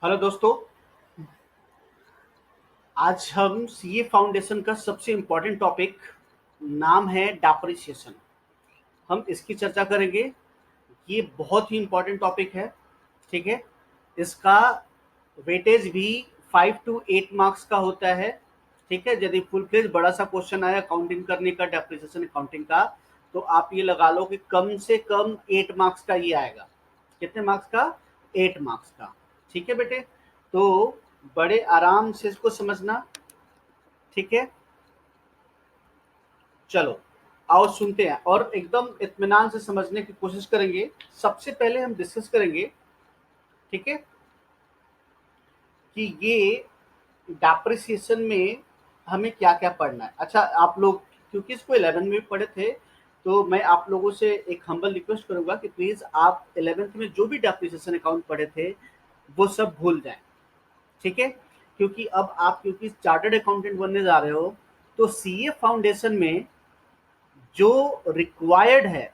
Hello दोस्तों। आज हम सीए फाउंडेशन का सबसे इम्पोर्टेंट टॉपिक नाम है डेप्रिसिएशन। हम इसकी चर्चा करेंगे। ये बहुत ही इम्पोर्टेंट टॉपिक है। ठीक है। इसका वेटेज भी 5 to 8 मार्क्स का होता है। ठीक है। यदि फुल फ्लेज बड़ा सा क्वेश्चन आया काउंटिंग करने का, डेप्रिसिएशन अकाउंटिंग का, तो आप ये लगा लो कि कम से कम 8 मार्क्स का ये आएगा। कितने मार्क्स का? 8 मार्क्स का। ठीक है बेटे। तो बड़े आराम से इसको समझना। ठीक है। चलो आओ सुनते हैं और एकदम इत्मीनान से समझने की कोशिश करेंगे। सबसे पहले हम डिस्कस करेंगे, ठीक है, कि ये डेप्रिसिएशन में हमें क्या क्या पढ़ना है। अच्छा, आप लोग क्योंकि इसको 11 में पढ़े थे, तो मैं आप लोगों से एक हम्बल रिक्वेस्ट करूंगा कि प्लीज आप 11th में जो भी डेप्रिसिएशन अकाउंट पढ़े थे वो सब भूल जाएं। ठीक है। क्योंकि चार्टर्ड अकाउंटेंट बनने जा रहे हो, तो सीए फाउंडेशन में जो रिक्वायर्ड है,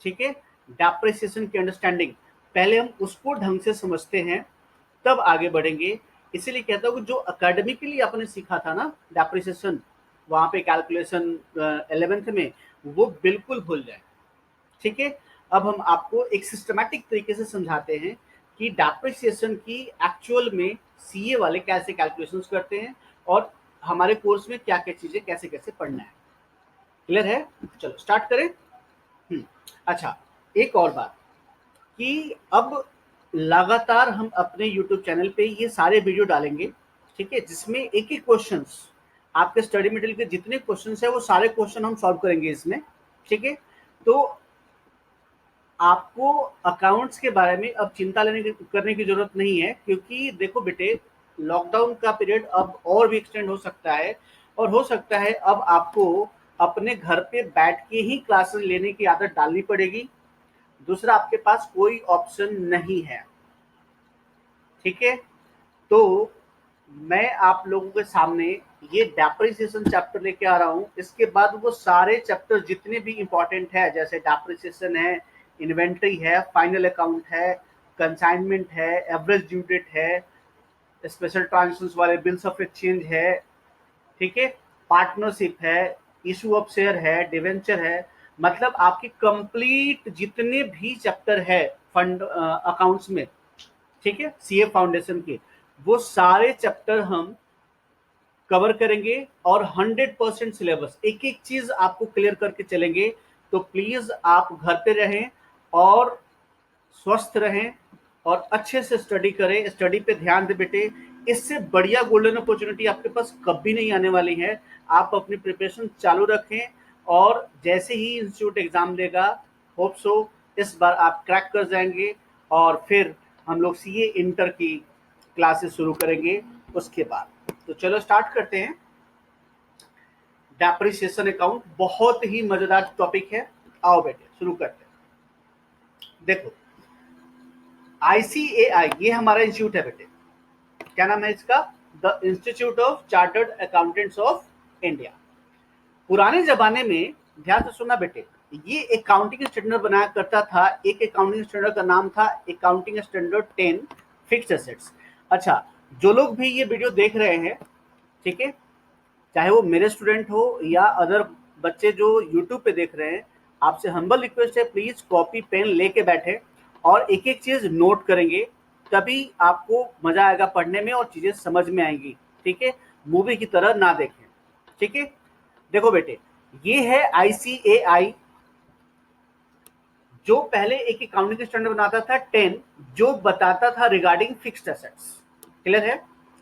ठीक है, डेप्रिसिएशन की अंडरस्टैंडिंग, पहले हम उसको ढंग से समझते हैं तब आगे बढ़ेंगे। इसीलिए कहता हूँ कि जो अकेडमिकली आपने सीखा था ना डेप्रिसिएशन, वहां पे कैलकुलेशन 11th में, वो बिल्कुल भूल जाए। ठीक है। अब हम आपको एक सिस्टमैटिक तरीके से समझाते हैं कि डेप्रिसिएशन की एक्चुअल में सीए वाले कैसे कैलकुलेशंस करते हैं और हमारे कोर्स में क्या क्या चीजें कैसे कैसे पढ़ना है। क्लियर है? चलो स्टार्ट करें। अच्छा, एक और बात कि अब लगातार हम अपने YouTube चैनल पे ये सारे वीडियो डालेंगे, ठीक है, जिसमें एक एक क्वेश्चंस, आपके स्टडी मटेरियल के जितने क्वेश्चंस है वो सारे क्वेश्चन हम सॉल्व करेंगे इसमें। ठीक है। तो आपको अकाउंट्स के बारे में अब चिंता करने की जरूरत नहीं है, क्योंकि देखो बेटे, लॉकडाउन का पीरियड अब और भी एक्सटेंड हो सकता है, और हो सकता है अब आपको अपने घर पे बैठ के ही क्लासेस लेने की आदत डालनी पड़ेगी। दूसरा, आपके पास कोई ऑप्शन नहीं है। ठीक है। तो मैं आप लोगों के सामने ये डेप्रिसिएशन चैप्टर लेके आ रहा हूँ। इसके बाद वो सारे चैप्टर जितने भी इंपॉर्टेंट है, जैसे डेप्रिसिएशन है, इन्वेंट्री है, फाइनल अकाउंट है, कंसाइनमेंट है, एवरेज ड्यू डेट है, स्पेशल ट्रांजेक्शंस वाले बिल्स ऑफ एक्सचेंज है, ठीक है, पार्टनरशिप है, इशू ऑफ शेयर है, डिवेंचर है, मतलब आपकी कंप्लीट जितने भी चैप्टर है फंड अकाउंट्स में, ठीक है, सीए फाउंडेशन के, वो सारे चैप्टर हम कवर करेंगे और 100% सिलेबस, एक एक चीज आपको क्लियर करके चलेंगे। तो प्लीज आप घर पे रहें और स्वस्थ रहें और अच्छे से स्टडी करें, स्टडी पे ध्यान दे बेटे। इससे बढ़िया गोल्डन अपॉर्चुनिटी आपके पास कभी नहीं आने वाली है। आप अपनी प्रिपरेशन चालू रखें और जैसे ही इंस्टीट्यूट एग्जाम देगा, होप सो इस बार आप क्रैक कर जाएंगे, और फिर हम लोग सीए इंटर की क्लासेस शुरू करेंगे उसके बाद। तो चलो स्टार्ट करते हैं। डेप्रिसिएशन अकाउंट बहुत ही मजेदार टॉपिक है। आओ बेटे शुरू करते हैं। देखो, आईसीएआई ये हमारा इंस्टीट्यूट है बेटे। क्या नाम है इसका? The institute of chartered accountants of India. पुराने जमाने में, ध्यान से सुनना बेटे, ये अकाउंटिंग स्टैंडर्ड बनाया करता था। एक अकाउंटिंग स्टैंडर्ड का नाम था अकाउंटिंग स्टैंडर्ड 10 फिक्स्ड एसेट्स। अच्छा, जो लोग भी ये वीडियो देख रहे हैं, ठीक है, चाहे वो मेरे स्टूडेंट हो या अदर बच्चे जो यूट्यूब पे देख रहे हैं, आपसे हम्बल रिक्वेस्ट है, प्लीज कॉपी पेन लेके बैठे और एक एक चीज नोट करेंगे, तभी आपको मजा आएगा पढ़ने में और चीजें समझ में आएंगी। ठीक है। मूवी की तरह ना देखें। ठीक है। देखो बेटे, ये है आईसीएआई, जो पहले एक अकाउंटिंग स्टैंडर्ड बनाता था 10, जो बताता था रिगार्डिंग फिक्स्ड एसेट्स। क्लियर है?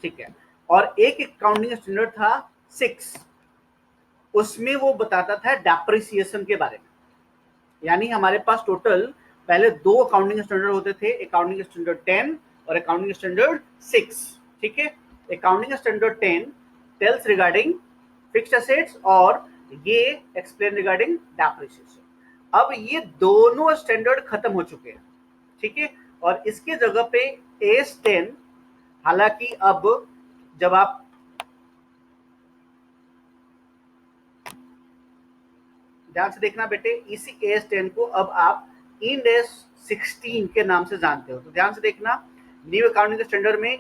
ठीक है। और एक अकाउंटिंग स्टैंडर्ड था 6, उसमें वो बताता था डेप्रिसिएशन के बारे में। यानी हमारे पास टोटल पहले दो अकाउंटिंग स्टैंडर्ड होते थे, अकाउंटिंग स्टैंडर्ड 10 और अकाउंटिंग स्टैंडर्ड 6। ठीक है। Accounting standard 10 tells regarding fixed assets और ये एक्सप्लेन रिगार्डिंग डेप्रिसिएशन। अब ये दोनों स्टैंडर्ड खत्म हो चुके हैं। ठीक है। और इसके जगह पे एस 10, हालांकि अब जब आप ध्यान से देखना बेटे, इसी एस 10 को अब आप इंड एस 16 के नाम से जानते हो। तो ध्यान से देखना, न्यू अकाउंटिंग स्टैंडर्ड में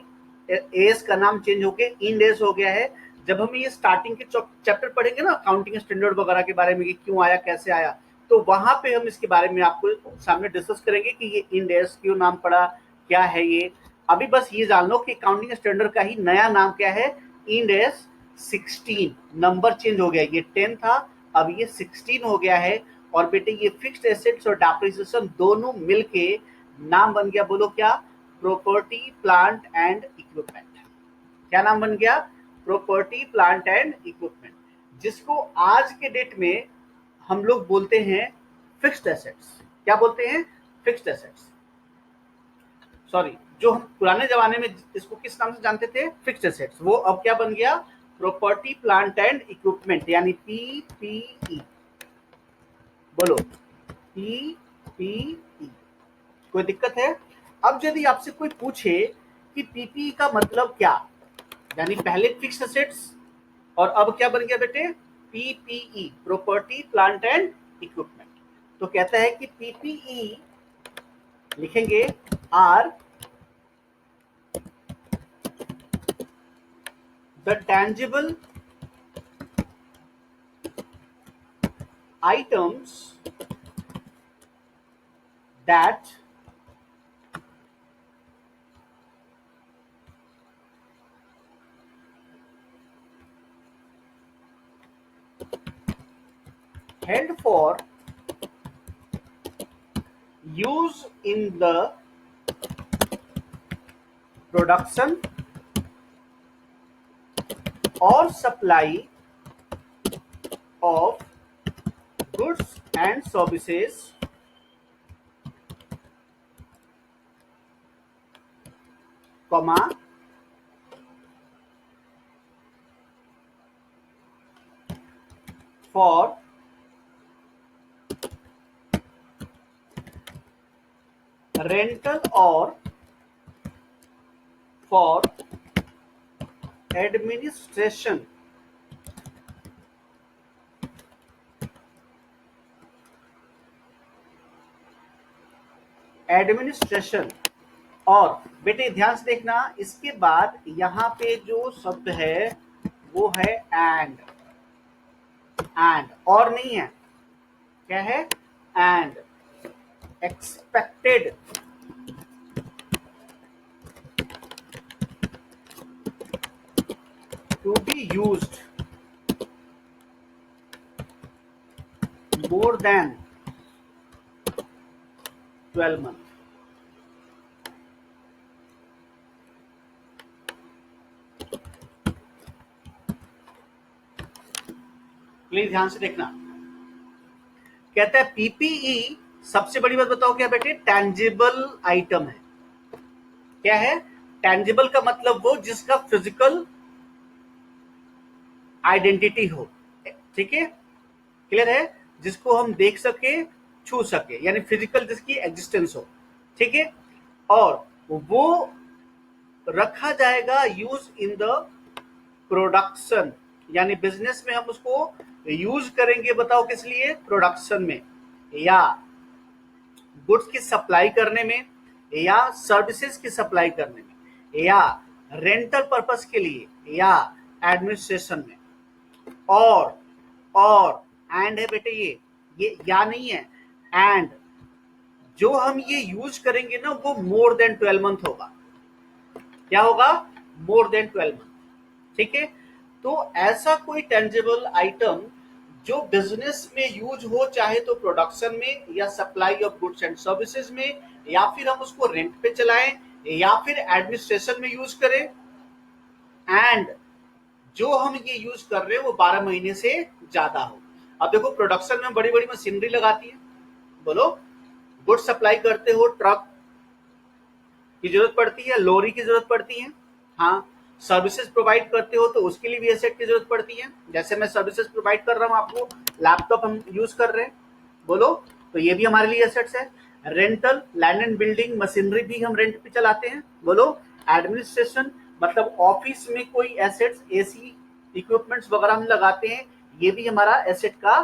एएस का नाम चेंज होके इंड एस हो गया है। जब हम ये स्टार्टिंग के चैप्टर पढ़ेंगे ना अकाउंटिंग स्टैंडर्ड वगैरह के बारे में कि क्यों आया कैसे आया, तो वहां पे हम इसके बारे में आपको सामने डिस्कस करेंगे कि ये इंड एस क्यों नाम पड़ा, क्या है ये। अभी बस ये जान लो कि अकाउंटिंग स्टैंडर्ड का ही नया नाम क्या है, इंड एस 16। नंबर चेंज हो गया, ये 10 था अब ये 16 हो गया है। और बेटे ये फिक्स्ड एसेट्स और डेप्रिसिएशन दोनों मिलके नाम बन गया, बोलो क्या, प्रॉपर्टी प्लांट एंड इक्विपमेंट। क्या नाम बन गया, प्रॉपर्टी प्लांट एंड इक्विपमेंट, जिसको आज के डेट में हम लोग बोलते हैं फिक्स्ड एसेट्स। क्या बोलते हैं, फिक्स्ड एसेट्स। सॉरी, जो हम पुराने जमाने में इसको किस नाम से जानते थे, फिक्स्ड एसेट्स, वो अब क्या बन गया, प्रॉपर्टी प्लांट एंड इक्विपमेंट, यानी पीपीई। बोलो पीपीई। कोई दिक्कत है? अब यदि आपसे कोई पूछे कि पीपीई का मतलब क्या, यानी पहले फिक्स्ड एसेट्स और अब क्या बन गया बेटे, PPE, property plant and equipment. तो कहता है कि पीपीई लिखेंगे are the tangible items that held for use in the production or supply of goods and services, comma, for rental or for administration administration. और बेटे ध्यान से देखना, इसके बाद यहां पे जो शब्द है वो है एंड। एंड और नहीं है, क्या है, and expected to be used more than 12 months। Please ध्यान से देखना, कहता है पीपीई, सबसे बड़ी बात बताओ क्या बेटे, टैंजिबल आइटम है। क्या है, टैंजिबल का मतलब वो जिसका फिजिकल आइडेंटिटी हो, ठीक है, क्लियर है, जिसको हम देख सके, छू सके, यानी फिजिकल जिसकी एग्जिस्टेंस हो, ठीक है। और वो रखा जाएगा यूज इन द प्रोडक्शन, यानी बिजनेस में हम उसको यूज करेंगे, बताओ किस लिए, प्रोडक्शन में, या गुड्स की सप्लाई करने में, या सर्विसेज की सप्लाई करने में, या रेंटल पर्पस के लिए, या एडमिनिस्ट्रेशन में। और एंड है बेटे, ये या नहीं है, एंड जो हम ये यूज करेंगे ना वो मोर देन 12 मंथ होगा। क्या होगा, मोर देन 12 मंथ, ठीक है। तो ऐसा कोई टेंजिबल आइटम जो बिजनेस में यूज हो, चाहे तो प्रोडक्शन में या supply of goods and services में, या फिर हम उसको रेंट पे चलाएं, या फिर एडमिनिस्ट्रेशन में यूज करें, एंड जो हम ये यूज कर रहे हैं वो 12 महीने से ज्यादा हो। अब देखो प्रोडक्शन में बड़ी बड़ी मशीनरी लगाती है, बोलो, गुड्स सप्लाई करते हो, ट्रक की जरूरत पड़ती है, लॉरी की जरूरत पड़ती है, हाँ, सर्विसेज प्रोवाइड करते हो तो उसके लिए भी एसेट की जरूरत पड़ती है। जैसे मैं सर्विसेज प्रोवाइड कर रहा हूँ आपको, लैपटॉप हम यूज कर रहे हैं, बोलो, तो ये भी हमारे लिए एसेट्स है। Rental, land and building, machinery भी हम रेंट पे चलाते हैं, बोलो। एडमिनिस्ट्रेशन मतलब ऑफिस में कोई एसेट्स, एसी इक्विपमेंट्स वगैरह हम लगाते हैं, ये भी हमारा एसेट का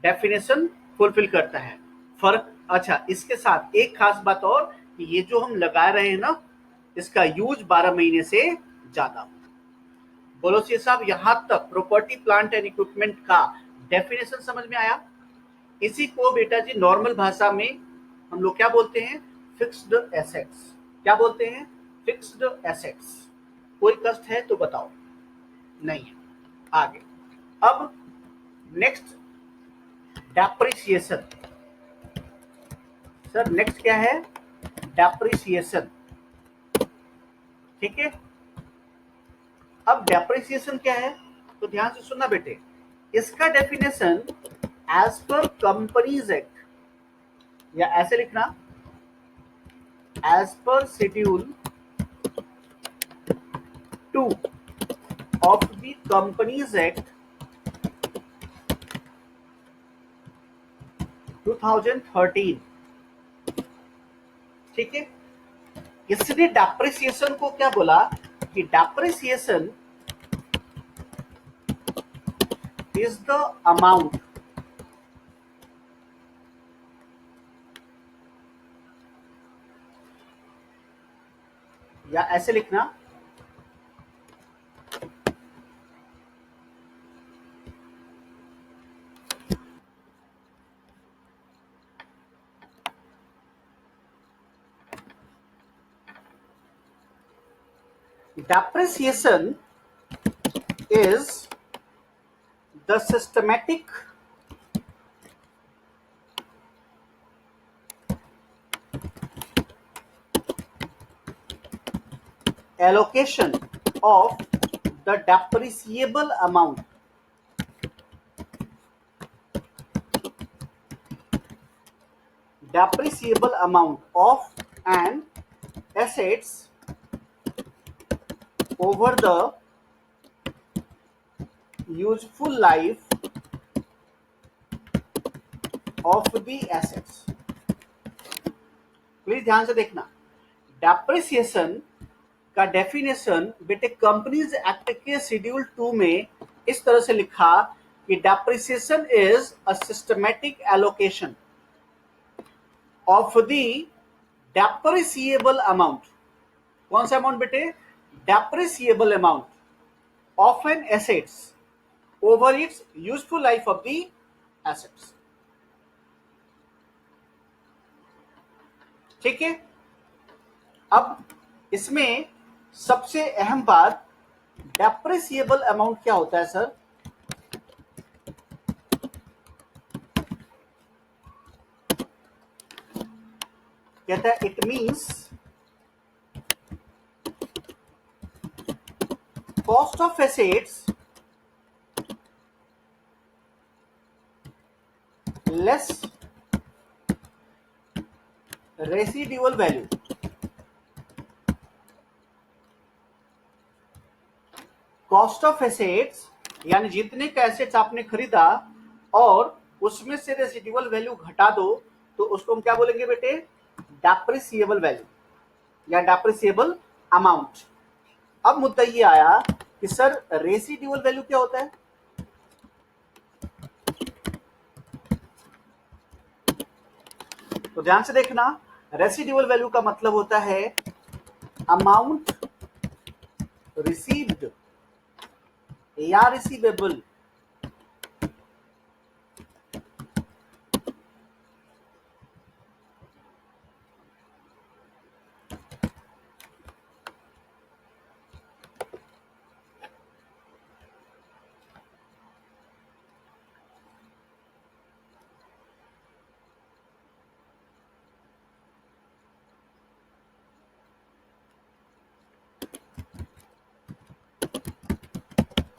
डेफिनेशन फुलफिल करता है। फर्क, अच्छा, इसके साथ एक खास बात और, कि ये जो हम लगा रहे हैं ना, इसका यूज 12 महीने से ज्यादा हो। बोलो सी साहब, यहां तक प्रॉपर्टी प्लांट एंड इक्विपमेंट का डेफिनेशन समझ में आया? इसी को बेटा जी नॉर्मल भाषा में हम लोग क्या बोलते हैं? Fixed assets. क्या बोलते हैं? Fixed assets. कोई कष्ट है तो बताओ? नहीं है। आगे अब नेक्स्ट, डेप्रिसिएशन। सर नेक्स्ट क्या है? डेप्रिसिएशन। ठीक है, अब डेप्रिसिएशन क्या है तो ध्यान से सुनना बेटे। इसका definition as per Companies Act, या ऐसे लिखना, as per schedule 2 of the Companies Act 2013। ठीक है, इसने डेप्रिसिएशन को क्या बोला कि डेप्रिसिएशन इज द अमाउंट या ऐसे लिखना, depreciation is the systematic allocation of the depreciable amount of an assets over the useful life of the assets। Please ध्यान से देखना, डेप्रिसिएशन का डेफिनेशन बेटे कंपनीज एक्ट के शेड्यूल 2 में इस तरह से लिखा कि depreciation is a systematic allocation of the depreciable amount. कौन सा अमाउंट बेटे? Depreciable amount of an assets over its useful life of the assets. ठीक है, अब इसमें सबसे अहम बात, डेप्रिसिएबल अमाउंट क्या होता है सर? कहता है it means cost of assets less residual value. Cost of assets यानी जितने का एसेट्स आपने खरीदा और उसमें से रेसिडुअल वैल्यू घटा दो तो उसको हम क्या बोलेंगे बेटे? डेप्रिसिएबल वैल्यू या डेप्रिसिएबल अमाउंट। अब मुद्दा ये आया कि सर रेसिडुअल वैल्यू क्या होता है? तो ध्यान से देखना, रेसिडुअल वैल्यू का मतलब होता है अमाउंट रिसीव्ड या receivable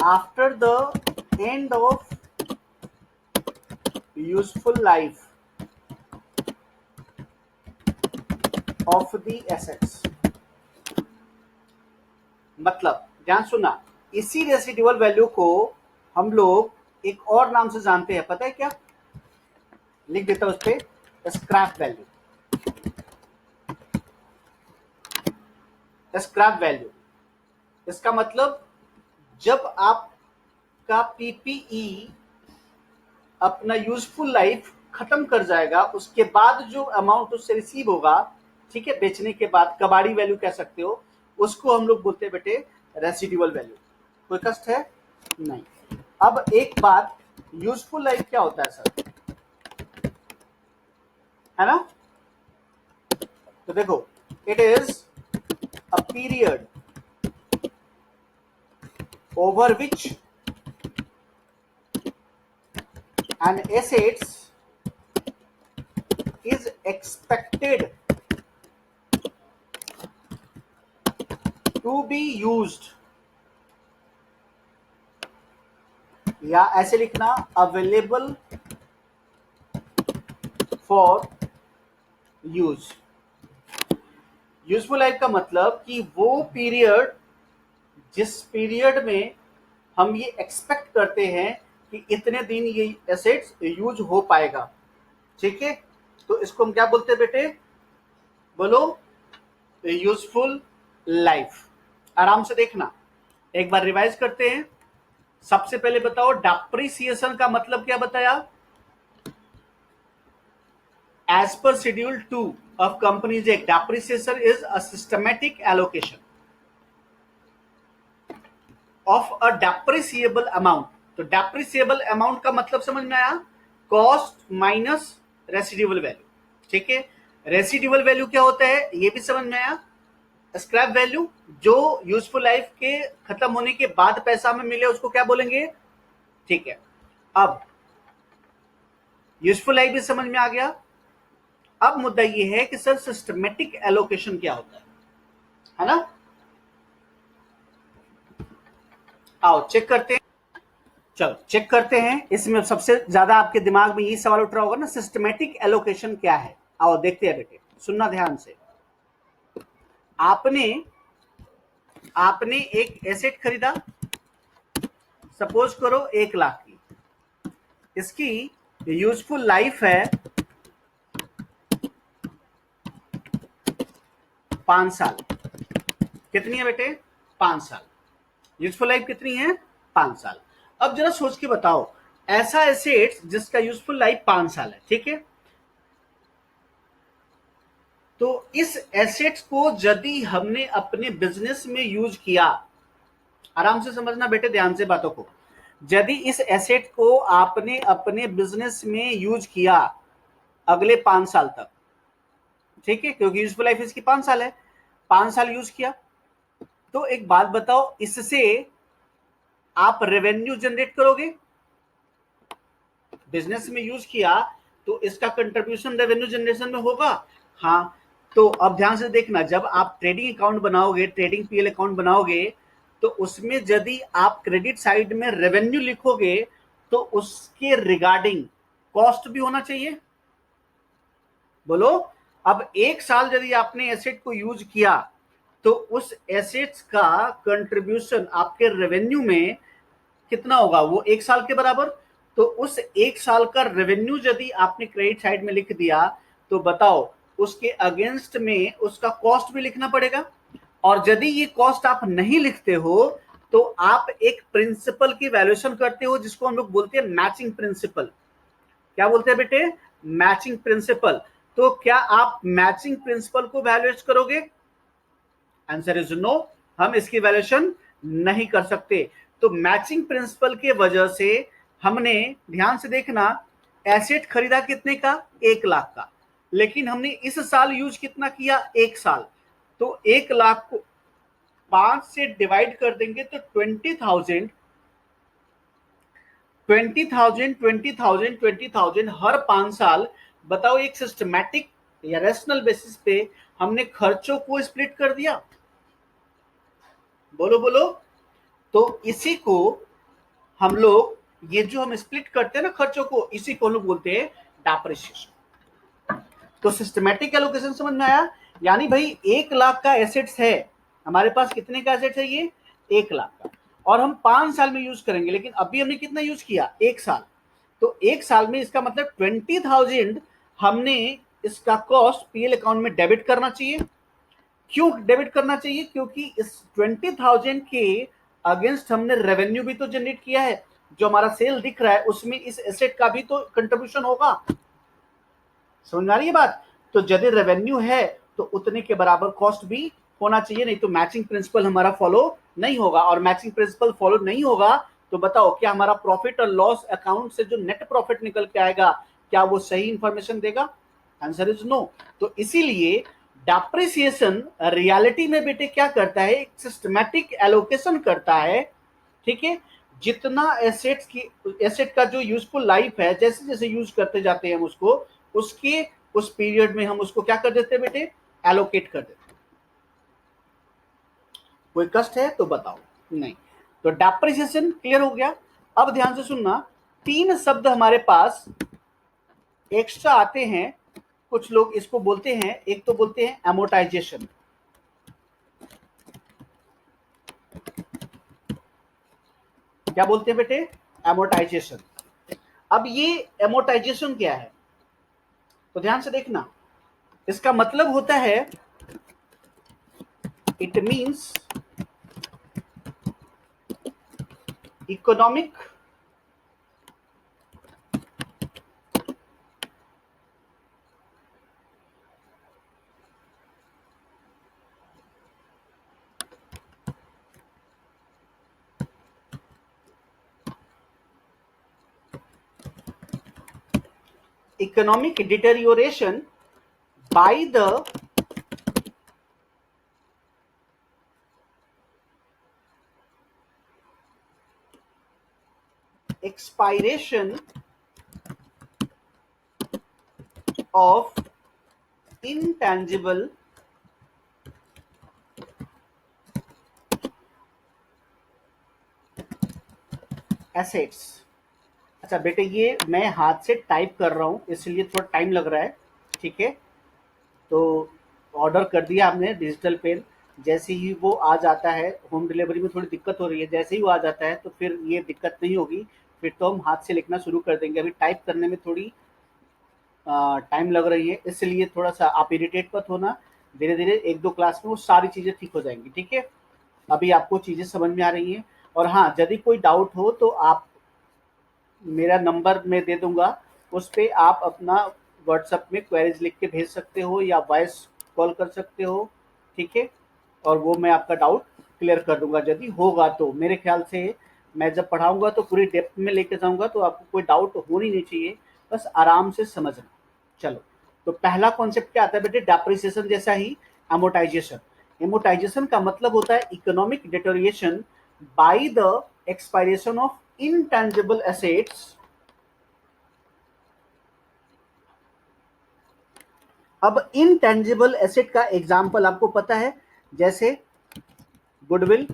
after the end of useful life of the assets। मतलब ध्यान सुना, इसी रेसिडुअल वैल्यू को हम लोग एक और नाम से जानते हैं, पता है क्या? लिख देता हूं उस पे, स्क्रैप वैल्यू। स्क्रैप वैल्यू इसका मतलब जब आपका पीपीई अपना यूजफुल लाइफ खत्म कर जाएगा, उसके बाद जो अमाउंट उससे रिसीव होगा ठीक है, बेचने के बाद कबाड़ी वैल्यू कह सकते हो, उसको हम लोग बोलते हैं बेटे रेसिडुअल वैल्यू। कोई कष्ट है नहीं। अब एक बात, यूजफुल लाइफ क्या होता है सर, है ना? तो देखो, it is a period over which an assets is expected to be used, या ऐसे लिखना available for use. Useful life का मतलब कि वो पीरियड जिस पीरियड में हम ये एक्सपेक्ट करते हैं कि इतने दिन ये एसेट्स यूज हो पाएगा। ठीक है, तो इसको हम क्या बोलते हैं बेटे, बोलो यूजफुल लाइफ। आराम से देखना, एक बार रिवाइज करते हैं। सबसे पहले बताओ डेप्रिसिएशन का मतलब क्या बताया? As per schedule 2 of Companies Act, depreciation is a systematic allocation of a depreciable amount. तो डेप्रिसिएबल अमाउंट का मतलब समझ में आया, कॉस्ट माइनस रेसिडुअल वैल्यू। ठीक है, रेसिडुअल वैल्यू क्या होता है ये भी समझ में आया, स्क्रैप वैल्यू, जो यूजफुल लाइफ के खत्म होने के बाद पैसा में मिले उसको क्या बोलेंगे। ठीक है, अब यूजफुल लाइफ भी समझ में आ गया। अब मुद्दा ये है कि सर सिस्टमेटिक एलोकेशन क्या होता है ना? आओ चेक करते हैं, चलो चेक करते हैं। इसमें सबसे ज्यादा आपके दिमाग में यही सवाल उठ रहा होगा ना, सिस्टमेटिक एलोकेशन क्या है। आओ देखते हैं बेटे, सुनना ध्यान से। आपने एक एसेट खरीदा, सपोज करो 1,00,000 की, इसकी यूजफुल लाइफ है 5 साल। कितनी है बेटे? 5 साल। यूजफुल लाइफ कितनी है? 5 साल। अब जरा सोच के बताओ, ऐसा एसेट जिसका यूजफुल लाइफ 5 साल है, ठीक है, तो इस एसेट को यदि हमने अपने बिजनेस में यूज किया, आराम से समझना बेटे, ध्यान से बातों को, यदि इस एसेट को आपने अपने बिजनेस में यूज किया अगले 5 साल तक, ठीक है, क्योंकि यूजफुल लाइफ इसकी 5 साल है, 5 साल यूज किया, तो एक बात बताओ, इससे आप रेवेन्यू जनरेट करोगे? बिजनेस में यूज किया तो इसका कंट्रीब्यूशन रेवेन्यू जनरेशन में होगा। हाँ, तो अब ध्यान से देखना, जब आप ट्रेडिंग अकाउंट बनाओगे, ट्रेडिंग पीएल अकाउंट बनाओगे, तो उसमें यदि आप क्रेडिट साइड में रेवेन्यू लिखोगे तो उसके रिगार्डिंग कॉस्ट भी होना चाहिए। बोलो, अब 1 साल यदि आपने एसेट को यूज किया तो उस एसेट्स का कंट्रीब्यूशन आपके रेवेन्यू में कितना होगा? वो 1 साल के बराबर। तो उस 1 साल का रेवेन्यू यदि आपने क्रेडिट साइड में लिख दिया तो बताओ, उसके अगेंस्ट में उसका कॉस्ट भी लिखना पड़ेगा। और यदि ये कॉस्ट आप नहीं लिखते हो तो आप एक प्रिंसिपल की वैल्यूएशन करते हो, जिसको हम लोग बोलते हैं मैचिंग प्रिंसिपल। क्या बोलते हैं बेटे? Matching principal. तो क्या आप मैचिंग प्रिंसिपल को वैल्यूएट करोगे? आंसर इज नो, हम इसकी वैल्यूएशन नहीं कर सकते। तो मैचिंग प्रिंसिपल के वजह से हमने, ध्यान से देखना, एसेट खरीदा कितने का? 1,00,000 का, लेकिन हमने इस साल यूज कितना किया? 1 साल। तो 1,00,000 को 5 से डिवाइड कर देंगे तो 20,000 हर 5 साल। बताओ, एक सिस्टमैटिक या रैशनल बेसिस पे हमने खर्चों को स्प्लिट कर दिया। बोलो बोलो। तो इसी को हम लोग, ये जो हम स्प्लिट करते हैं ना खर्चों को, इसी को हम लोग बोलते हैं डेप्रिसिएशन। तो सिस्टमैटिक एलोकेशन समझ में आया? यानी भाई 1,00,000 का एसेट्स है हमारे पास, कितने का एसेट्स है ये? 1,00,000 का, और हम 5 साल में यूज करेंगे, लेकिन अभी हमने कितना यूज किया? 1 साल। तो 1 साल में इसका मतलब 20,000 हमने इसका कॉस्ट पीएल अकाउंट में डेबिट करना चाहिए। क्यों डेबिट करना चाहिए? क्योंकि इस 20,000 के अगेंस्ट हमने रेवेन्यू भी तो जनरेट किया है, जो हमारा सेल दिख रहा है उसमें इस एसेट का भी तो कंट्रीब्यूशन होगा। समझ आ रही है बात? तो यदि रेवेन्यू है तो उतने के बराबर कॉस्ट भी होना चाहिए, नहीं तो मैचिंग प्रिंसिपल हमारा फॉलो नहीं होगा। और मैचिंग प्रिंसिपल फॉलो नहीं होगा तो बताओ क्या हमारा प्रॉफिट और लॉस अकाउंट से जो नेट प्रॉफिट निकल के आएगा क्या वो सही इंफॉर्मेशन देगा? Answer is no. तो इसीलिए डेप्रिसिएशन रियलिटी में बेटे क्या करता है, एक सिस्टमैटिक एलोकेशन करता है, ठीक है। जितना एसेट का जो यूजफुल लाइफ है, जैसे जैसे यूज करते जाते हैं हम उसको, उसके उस पीरियड में हम उसको क्या कर देते हैं बेटे, एलोकेट कर देते हैं। कोई कष्ट है तो बताओ? नहीं। तो डेप्रिसिएशन क्लियर हो गया। अब ध्यान से सुनना, तीन शब्द हमारे पास एक्स्ट्रा आते हैं, कुछ लोग इसको बोलते हैं, एक तो बोलते हैं एमोटाइजेशन। क्या बोलते हैं बेटे? एमोटाइजेशन। अब ये एमोटाइजेशन क्या है तो ध्यान से देखना, इसका मतलब होता है, it means economic economic deterioration by the expiration of intangible assets। अच्छा बेटे, ये मैं हाथ से टाइप कर रहा हूँ इसलिए थोड़ा टाइम लग रहा है, ठीक है। तो ऑर्डर कर दिया हमने डिजिटल पेन, जैसे ही वो आ जाता है, होम डिलीवरी में थोड़ी दिक्कत हो रही है, जैसे ही वो आ जाता है तो फिर ये दिक्कत नहीं होगी, फिर तो हम हाथ से लिखना शुरू कर देंगे। अभी टाइप करने में थोड़ी टाइम लग रही है, इसलिए थोड़ा सा आप इरिटेट मत होना, धीरे धीरे एक दो क्लास में वो सारी चीज़ें ठीक हो जाएंगी, ठीक है। अभी आपको चीज़ें समझ में आ रही हैं। और हाँ, यदि कोई डाउट हो तो आप मेरा नंबर मैं दे दूंगा, उस पर आप अपना व्हाट्सएप में क्वेरीज लिख के भेज सकते हो या वॉइस कॉल कर सकते हो, ठीक है। और वो मैं आपका डाउट क्लियर कर दूंगा यदि होगा तो। मेरे ख्याल से मैं जब पढ़ाऊंगा तो पूरी डेप्थ में लेके जाऊंगा, तो आपको कोई डाउट होनी नहीं चाहिए, बस आराम से समझना। चलो, तो पहला कॉन्सेप्ट क्या आता है बेटे, डेप्रिसिएशन जैसा ही एमोटाइजेशन। एमोटाइजेशन का मतलब होता है economic deterioration by the expiration of intangible assets। अब intangible asset का एग्जांपल आपको पता है, जैसे गुडविल,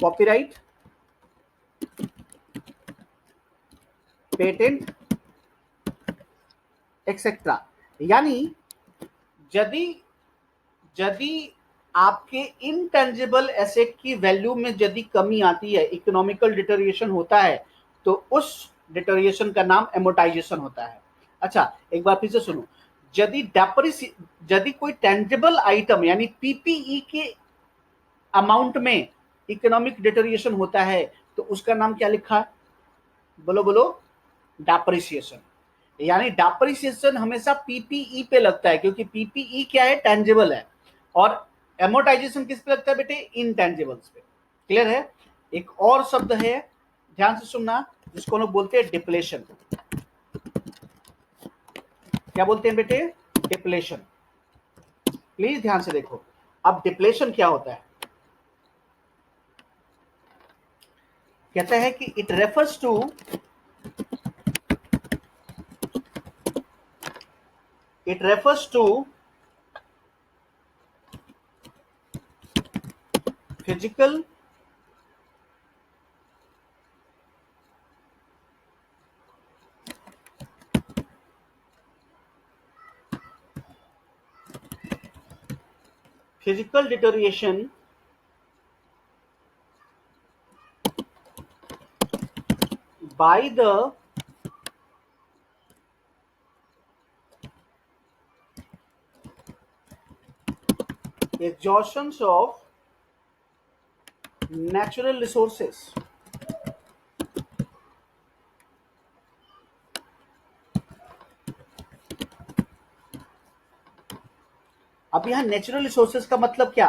कॉपीराइट, पेटेंट, एक्सेट्रा। यानी यदि यदि आपके इंटेंजिबल एसेट की वैल्यू में यदि कमी आती है, इकोनॉमिकल डिटोरिएशन होता है, तो उस डिटोरिएशन का नाम एमोटाइजेशन होता है। अच्छा, एक बार फिर से सुनो, यदि यदि कोई टेंजिबल आइटम यानी पीपीई के अमाउंट में इकोनॉमिक डिटोरिएशन होता है तो उसका नाम क्या लिखा है? बोलो बोलो, डेप्रिसिएशन। यानी डेप्रिसिएशन हमेशा पीपीई पे लगता है, क्योंकि पीपीई क्या है, टेंजिबल है। और एमोटाइजेशन किस पे लगता है बेटे, इनटेंजिबल्स पे। क्लियर है? एक और शब्द है, ध्यान से सुनना, जिसको लोग बोलते हैं डिप्लेशन। क्या बोलते हैं बेटे? डिप्लेशन। प्लीज ध्यान से देखो। अब डिप्लेशन क्या होता है? कहता है कि it refers to physical deterioration by the exhaustion of natural resources। अब यहाँ नेचुरल रिसोर्सेज का मतलब क्या,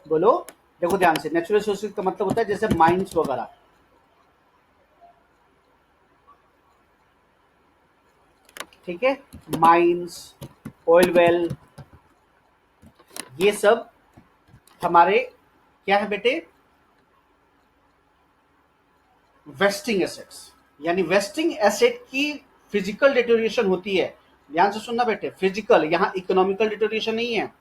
बोलो। देखो ध्यान से, नेचुरल रिसोर्सेज का मतलब होता है जैसे माइंस वगैरह, ठीक है, माइंस, ऑयल वेल, ये सब हमारे क्या है बेटे, वेस्टिंग एसेट्स। यानी वेस्टिंग एसेट की फिजिकल डिटोरिएशन होती है। ध्यान से सुनना बेटे, फिजिकल, यहाँ इकोनॉमिकल डिटोरिएशन नहीं है।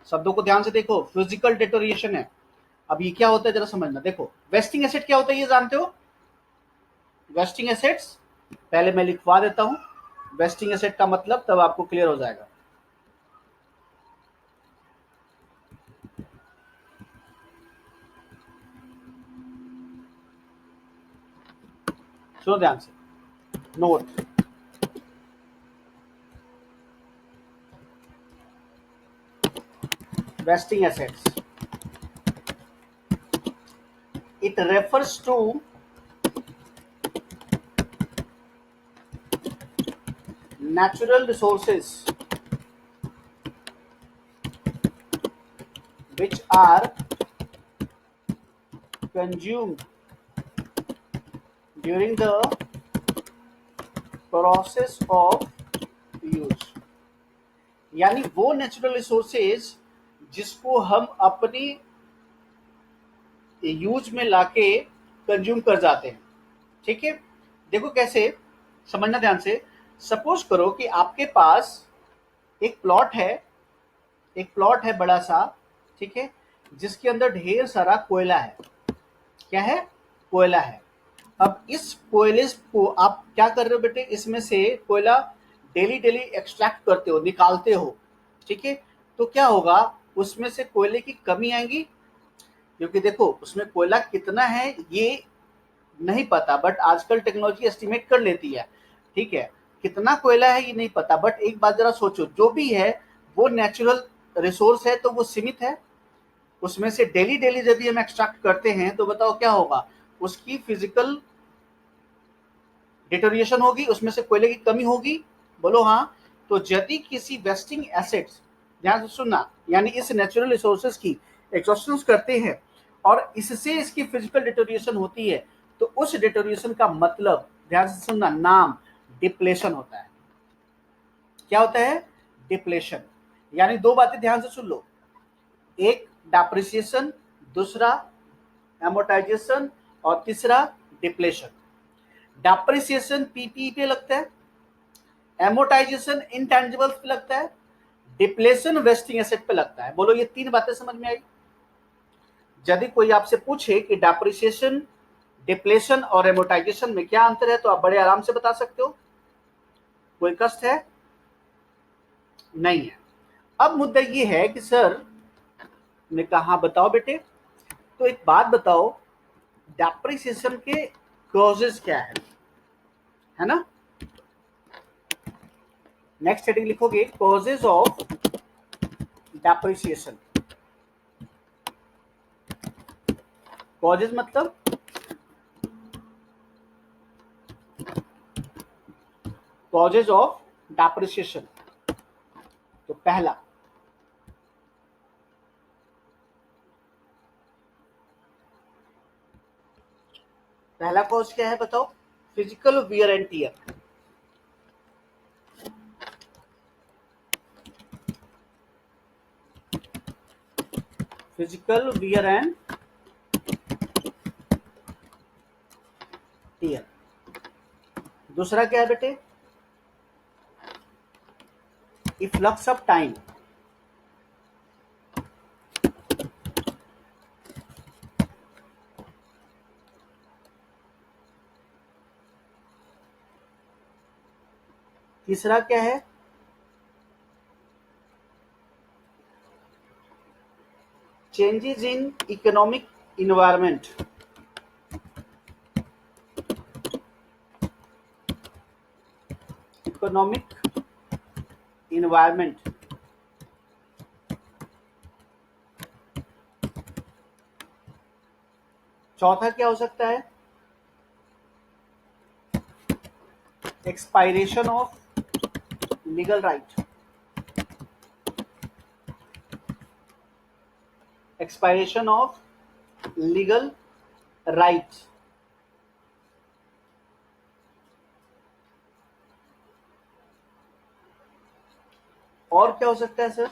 शब्दों को ध्यान से देखो, फिजिकल डिटोरिएशन है। अब ये क्या होता है जरा समझना। देखो वेस्टिंग एसेट क्या होता है, ये जानते हो? वेस्टिंग एसेट्स पहले मैं लिखवा देता हूं, वेस्टिंग एसेट का मतलब, तब आपको क्लियर हो जाएगा। सुनो ध्यान से, note, vesting assets, it refers to natural resources which are consumed during the process of use। यानी वो नेचुरल रिसोर्सेज जिसको हम अपनी यूज में लाके कंज्यूम कर जाते हैं, ठीक है। देखो कैसे, समझना ध्यान से। सपोज करो कि आपके पास एक प्लॉट है, एक प्लॉट है बड़ा सा, ठीक है, जिसके अंदर ढेर सारा कोयला है। क्या है? कोयला है। अब इस कोयले को आप क्या कर रहे हो बेटे, इसमें से कोयला डेली डेली एक्सट्रैक्ट करते हो, निकालते हो, ठीक है। तो क्या होगा, उसमें से कोयले की कमी आएगी, क्योंकि देखो उसमें कोयला कितना है ये नहीं पता, बट आजकल टेक्नोलॉजी एस्टिमेट कर लेती है, ठीक है। कितना कोयला है ये नहीं पता, बट एक बात जरा सोचो, जो भी है वो नेचुरल रिसोर्स है, तो वो सीमित है। उसमें से डेली डेली यदि हम एक्सट्रैक्ट करते हैं तो बताओ क्या होगा, उसकी फिजिकल डिटोरिएशन होगी, उसमें से कोयले की कमी होगी, बोलो हाँ। तो यदि किसी वेस्टिंग एसेट्स, ध्यान से सुनना, यानी इस नेचुरल रिसोर्सेज की एग्जॉस्शन करते हैं और इससे इसकी फिजिकल डिटोरिएशन होती है, तो उस डिटोरिएशन का मतलब, ध्यान से सुनना, नाम डिप्लेशन होता है। क्या होता है? डिप्लेशन। यानी दो बातें ध्यान से सुन लो, एक डेप्रिसिएशन, दूसरा एमोटाइजेशन, और तीसरा डिप्लेशन। डेप्रिसिएशन पीपी पे लगता है, एमोटाइजेशन इंटेंजिबल्स पे लगता है, डिप्लेशन वेस्टिंग एसेट पे लगता है। बोलो ये तीन बातें समझ में आई? यदि कोई आपसे पूछे कि डेप्रिसिएशन, डिप्लेशन और एमोटाइजेशन में क्या अंतर है, तो आप बड़े आराम से बता सकते हो। कोई कष्ट है? नहीं है। अब मुद्दा ये है कि सर, ने कहा बताओ बेटे, तो एक बात बताओ, डेप्रिसिएशन के कॉजेज क्या है ना? नेक्स्ट हेडिंग लिखोगे, कॉजेज ऑफ डेप्रिसिएशन। कॉजेज मतलब कॉजेज ऑफ डेप्रिसिएशन। तो पहला, पहला कॉज क्या है बताओ? Physical wear and tear. Physical wear and tear. दूसरा क्या है बेटे? Efflux of time. तीसरा क्या है? Changes in economic environment. Economic environment. चौथा क्या हो सकता है? Expiration of legal right. Expiration of legal rights, और क्या हो सकता है सर?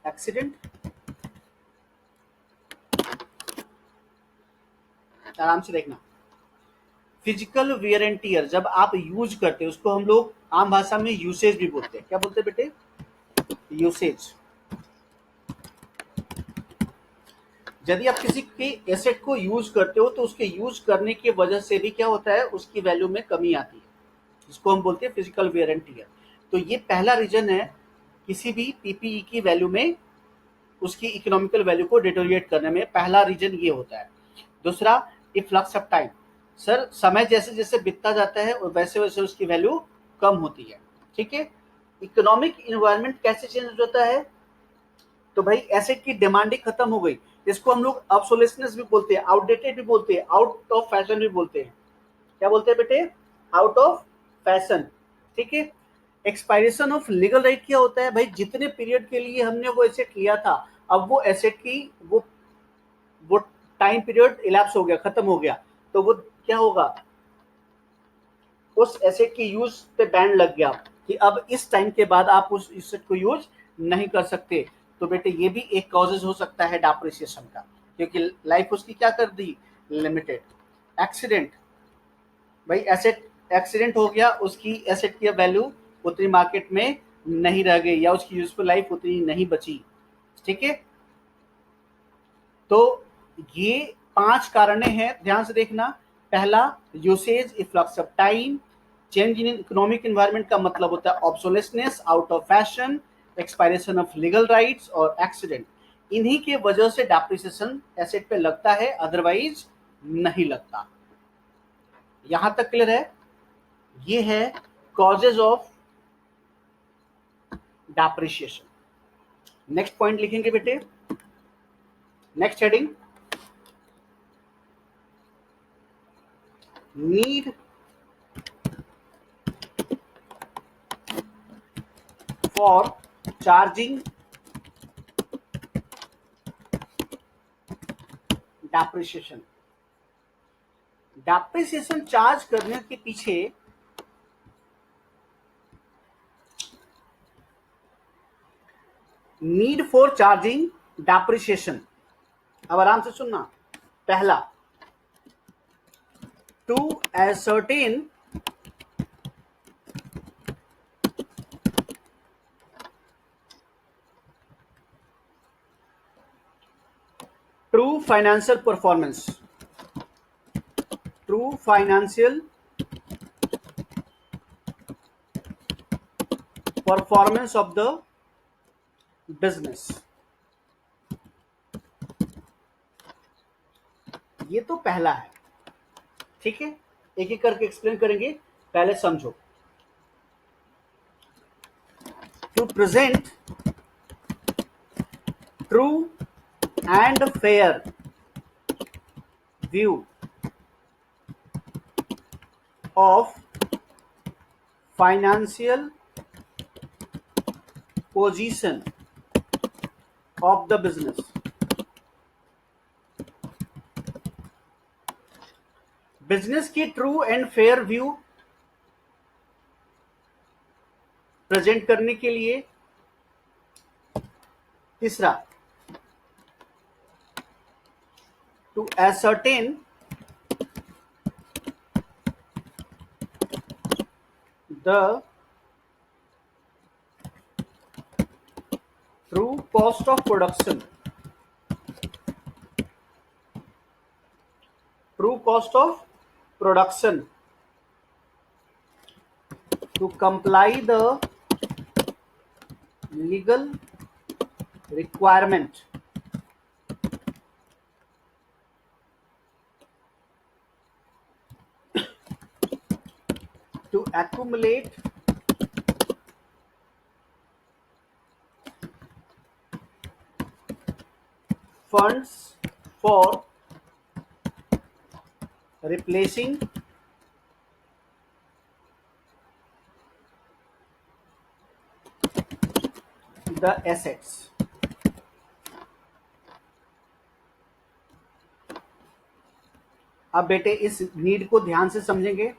एक्सीडेंट, आराम से देखना। फिजिकल वियर एंड टियर जब आप यूज करते हैं उसको हम लोग आम भाषा में यूसेज भी बोलते हैं। क्या बोलते हैं बेटे? यूसेज। यदि आप किसी के एसेट को यूज करते हो तो उसके यूज करने की वजह से भी क्या होता है, उसकी वैल्यू में कमी आती है, जिसको हम बोलते हैं फिजिकल वियर एंड टियर। तो ये पहला रीजन है किसी भी पीपीई की वैल्यू में, उसकी इकोनॉमिकल वैल्यू को डिटोरिएट करने में पहला रीजन ये होता है। दूसरा, इफ्लक्स ऑफ टाइम। सर समय जैसे जैसे बीतता जाता है वैसे वैसे उसकी वैल्यू कम होती है। ठीक है। इकोनॉमिक इन्वायरमेंट कैसे चेंज होता है? तो भाई एसेट की डिमांड ही खत्म हो गई, इसको हम लोग ऑब्सोलेसनेस भी बोलते हैं, आउटडेटेड भी बोलते हैं, आउट ऑफ फैशन भी बोलते हैं। क्या बोलते हैं बेटे? Out of fashion. ठीक है। एक्सपायरेशन ऑफ लीगल राइट क्या होता है? भाई जितने पीरियड के लिए हमने वो एसेट लिया था, अब वो एसेट की वो टाइम पीरियड इलैप्स हो गया, खत्म हो गया, तो वो क्या होगा, उस एसेट की यूज पे बैन लग गया कि अब इस टाइम के बाद आप उस एसेट को यूज नहीं कर सकते। तो बेटे ये भी एक कॉजेज हो सकता है डेप्रिसिएशन का, क्योंकि लाइफ उसकी क्या कर दी, लिमिटेड। एक्सीडेंट, भाई एसेट एक्सीडेंट हो गया, उसकी एसेट की वैल्यू उतनी मार्केट में नहीं रह गई या उसकी यूजफुल लाइफ उतनी नहीं बची। ठीक है। तो ये 5 कारण हैं, ध्यान से देखना। पहला, usage, efflux of time, change in economic environment का मतलब होता है obsolescence, out of fashion, expiration of legal rights और एक्सीडेंट। इन्हीं के वजह से डेप्रिसिएशन एसेट पे लगता है, अदरवाइज नहीं लगता। यहां तक क्लियर है? ये है causes of depreciation. Next point लिखेंगे बेटे, next heading, need for charging depreciation. Depreciation charge करने के पीछे नीड फॉर चार्जिंग डेप्रिसिएशन, अब आराम से सुनना। पहला, to ascertain true financial performance, true financial performance of the business. ये तो पहला है। ठीक है, एक एक करके एक्सप्लेन करेंगे, पहले समझो। To present true and fair view of financial position of the business. Business की true and fair view present करने के लिए। तीसरा, to ascertain the true cost of production, true cost of production to comply the legal requirement to accumulate funds for replacing the assets. अब बेटे इस need को ध्यान से समझेंगे।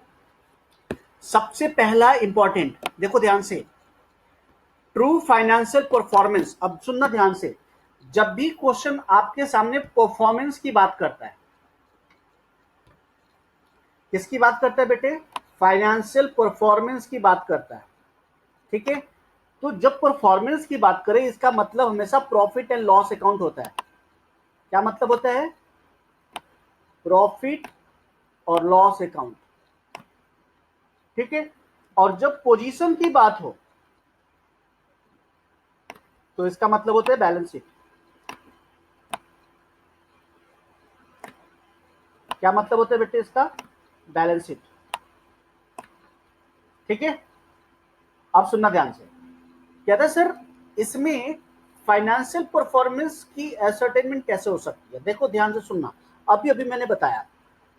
सबसे पहला इंपॉर्टेंट देखो ध्यान से, ट्रू फाइनेंशियल परफॉर्मेंस। अब सुनना ध्यान से, जब भी क्वेश्चन आपके सामने परफॉर्मेंस की बात करता है, किसकी बात करता है बेटे? फाइनेंशियल परफॉर्मेंस की बात करता है, ठीक है। तो जब परफॉर्मेंस की बात करें, इसका मतलब हमेशा प्रॉफिट एंड लॉस अकाउंट होता है। क्या मतलब होता है? प्रॉफिट और लॉस अकाउंट, ठीक है। और जब पोजीशन की बात हो तो इसका मतलब होता है बैलेंस शीट। क्या मतलब होता है बेटे इसका? बैलेंस शीट, ठीक है। अब सुनना ध्यान से, कहता है सर इसमें फाइनेंशियल परफॉर्मेंस की एसर्टेनमेंट कैसे हो सकती है? देखो ध्यान से सुनना। अभी अभी मैंने बताया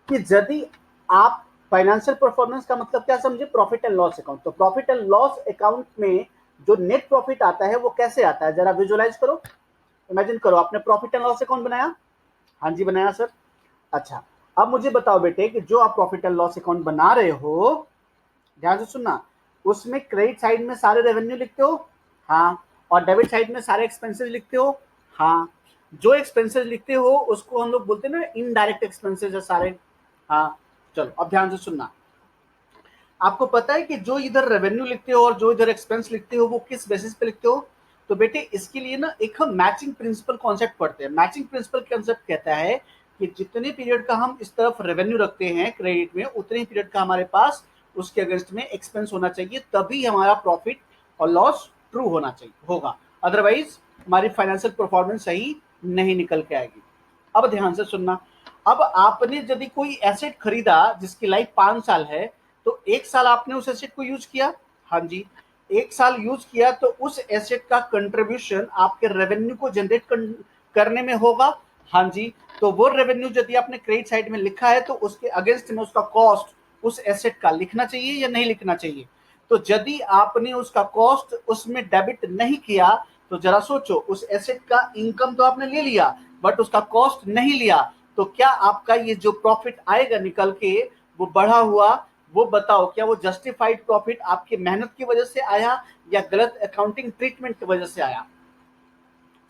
कि यदि आप फाइनेंशियल परफॉर्मेंस का मतलब क्या समझे? Profit and loss account. तो प्रॉफिट एंड लॉस अकाउंट में जो नेट प्रॉफिट आता है वो कैसे आता है? जरा विजुअलाइज करो, इमेजिन करो। आपने प्रॉफिट एंड लॉस अकाउंट बनाया? हाँ जी बनाया सर। अच्छा, अब मुझे बताओ बेटे कि जो आप प्रॉफिट एंड लॉस अकाउंट बना रहे हो, ध्यान से सुनना, उसमें क्रेडिट साइड में सारे रेवेन्यू लिखते हो? हाँ। और डेबिट साइड में सारे एक्सपेंसेस लिखते हो? हाँ। जो एक्सपेंसेस लिखते हो उसको हम लोग बोलते हैं ना इनडायरेक्ट एक्सपेंसेस है सारे। हाँ। चलो अब ध्यान से सुनना, आपको पता है कि जो इधर रेवेन्यू लिखते हो और जो इधर एक्सपेंस लिखते हो वो किस बेसिस पे लिखते हो? तो बेटे इसके लिए ना एक हम मैचिंग प्रिंसिपल कॉन्सेप्ट पढ़ते हैं। मैचिंग प्रिंसिपल कॉन्सेप्ट कहता है कि जितने पीरियड का हम इस तरफ रेवेन्यू रखते हैं क्रेडिट में, उतने ही पीरियड का हमारे पास उसके अगेंस्ट में एक्सपेंस होना चाहिए, तभी हमारा प्रॉफिट और लॉस ट्रू होना चाहिए होगा। अदरवाइज हमारी फाइनेंशियल परफॉर्मेंस सही नहीं निकल के आएगी। अब ध्यान से सुनना, अब आपने यदि कोई एसेट खरीदा जिसकी लाइफ 5 साल है, तो 1 साल आपने उस एसेट को यूज किया। हाँ जी, 1 साल यूज किया तो उस एसेट का कंट्रीब्यूशन आपके रेवेन्यू को जनरेट करने में होगा। हाँ जी, तो वो रेवेन्यू यदि आपने क्रेडिट साइड में लिखा है तो उसके अगेंस्ट में उसका कॉस्ट उस एसेट का लिखना चाहिए या नहीं लिखना चाहिए? तो यदि आपने उसका कॉस्ट उसमें डेबिट नहीं किया तो जरा सोचो, उस एसेट का इनकम तो आपने ले लिया बट उसका कॉस्ट नहीं लिया, तो क्या आपका ये जो प्रॉफिट आएगा निकल के वो बढ़ा हुआ, वो बताओ क्या वो जस्टिफाइड प्रॉफिट आपकी मेहनत की वजह से आया या गलत अकाउंटिंग ट्रीटमेंट की वजह से आया?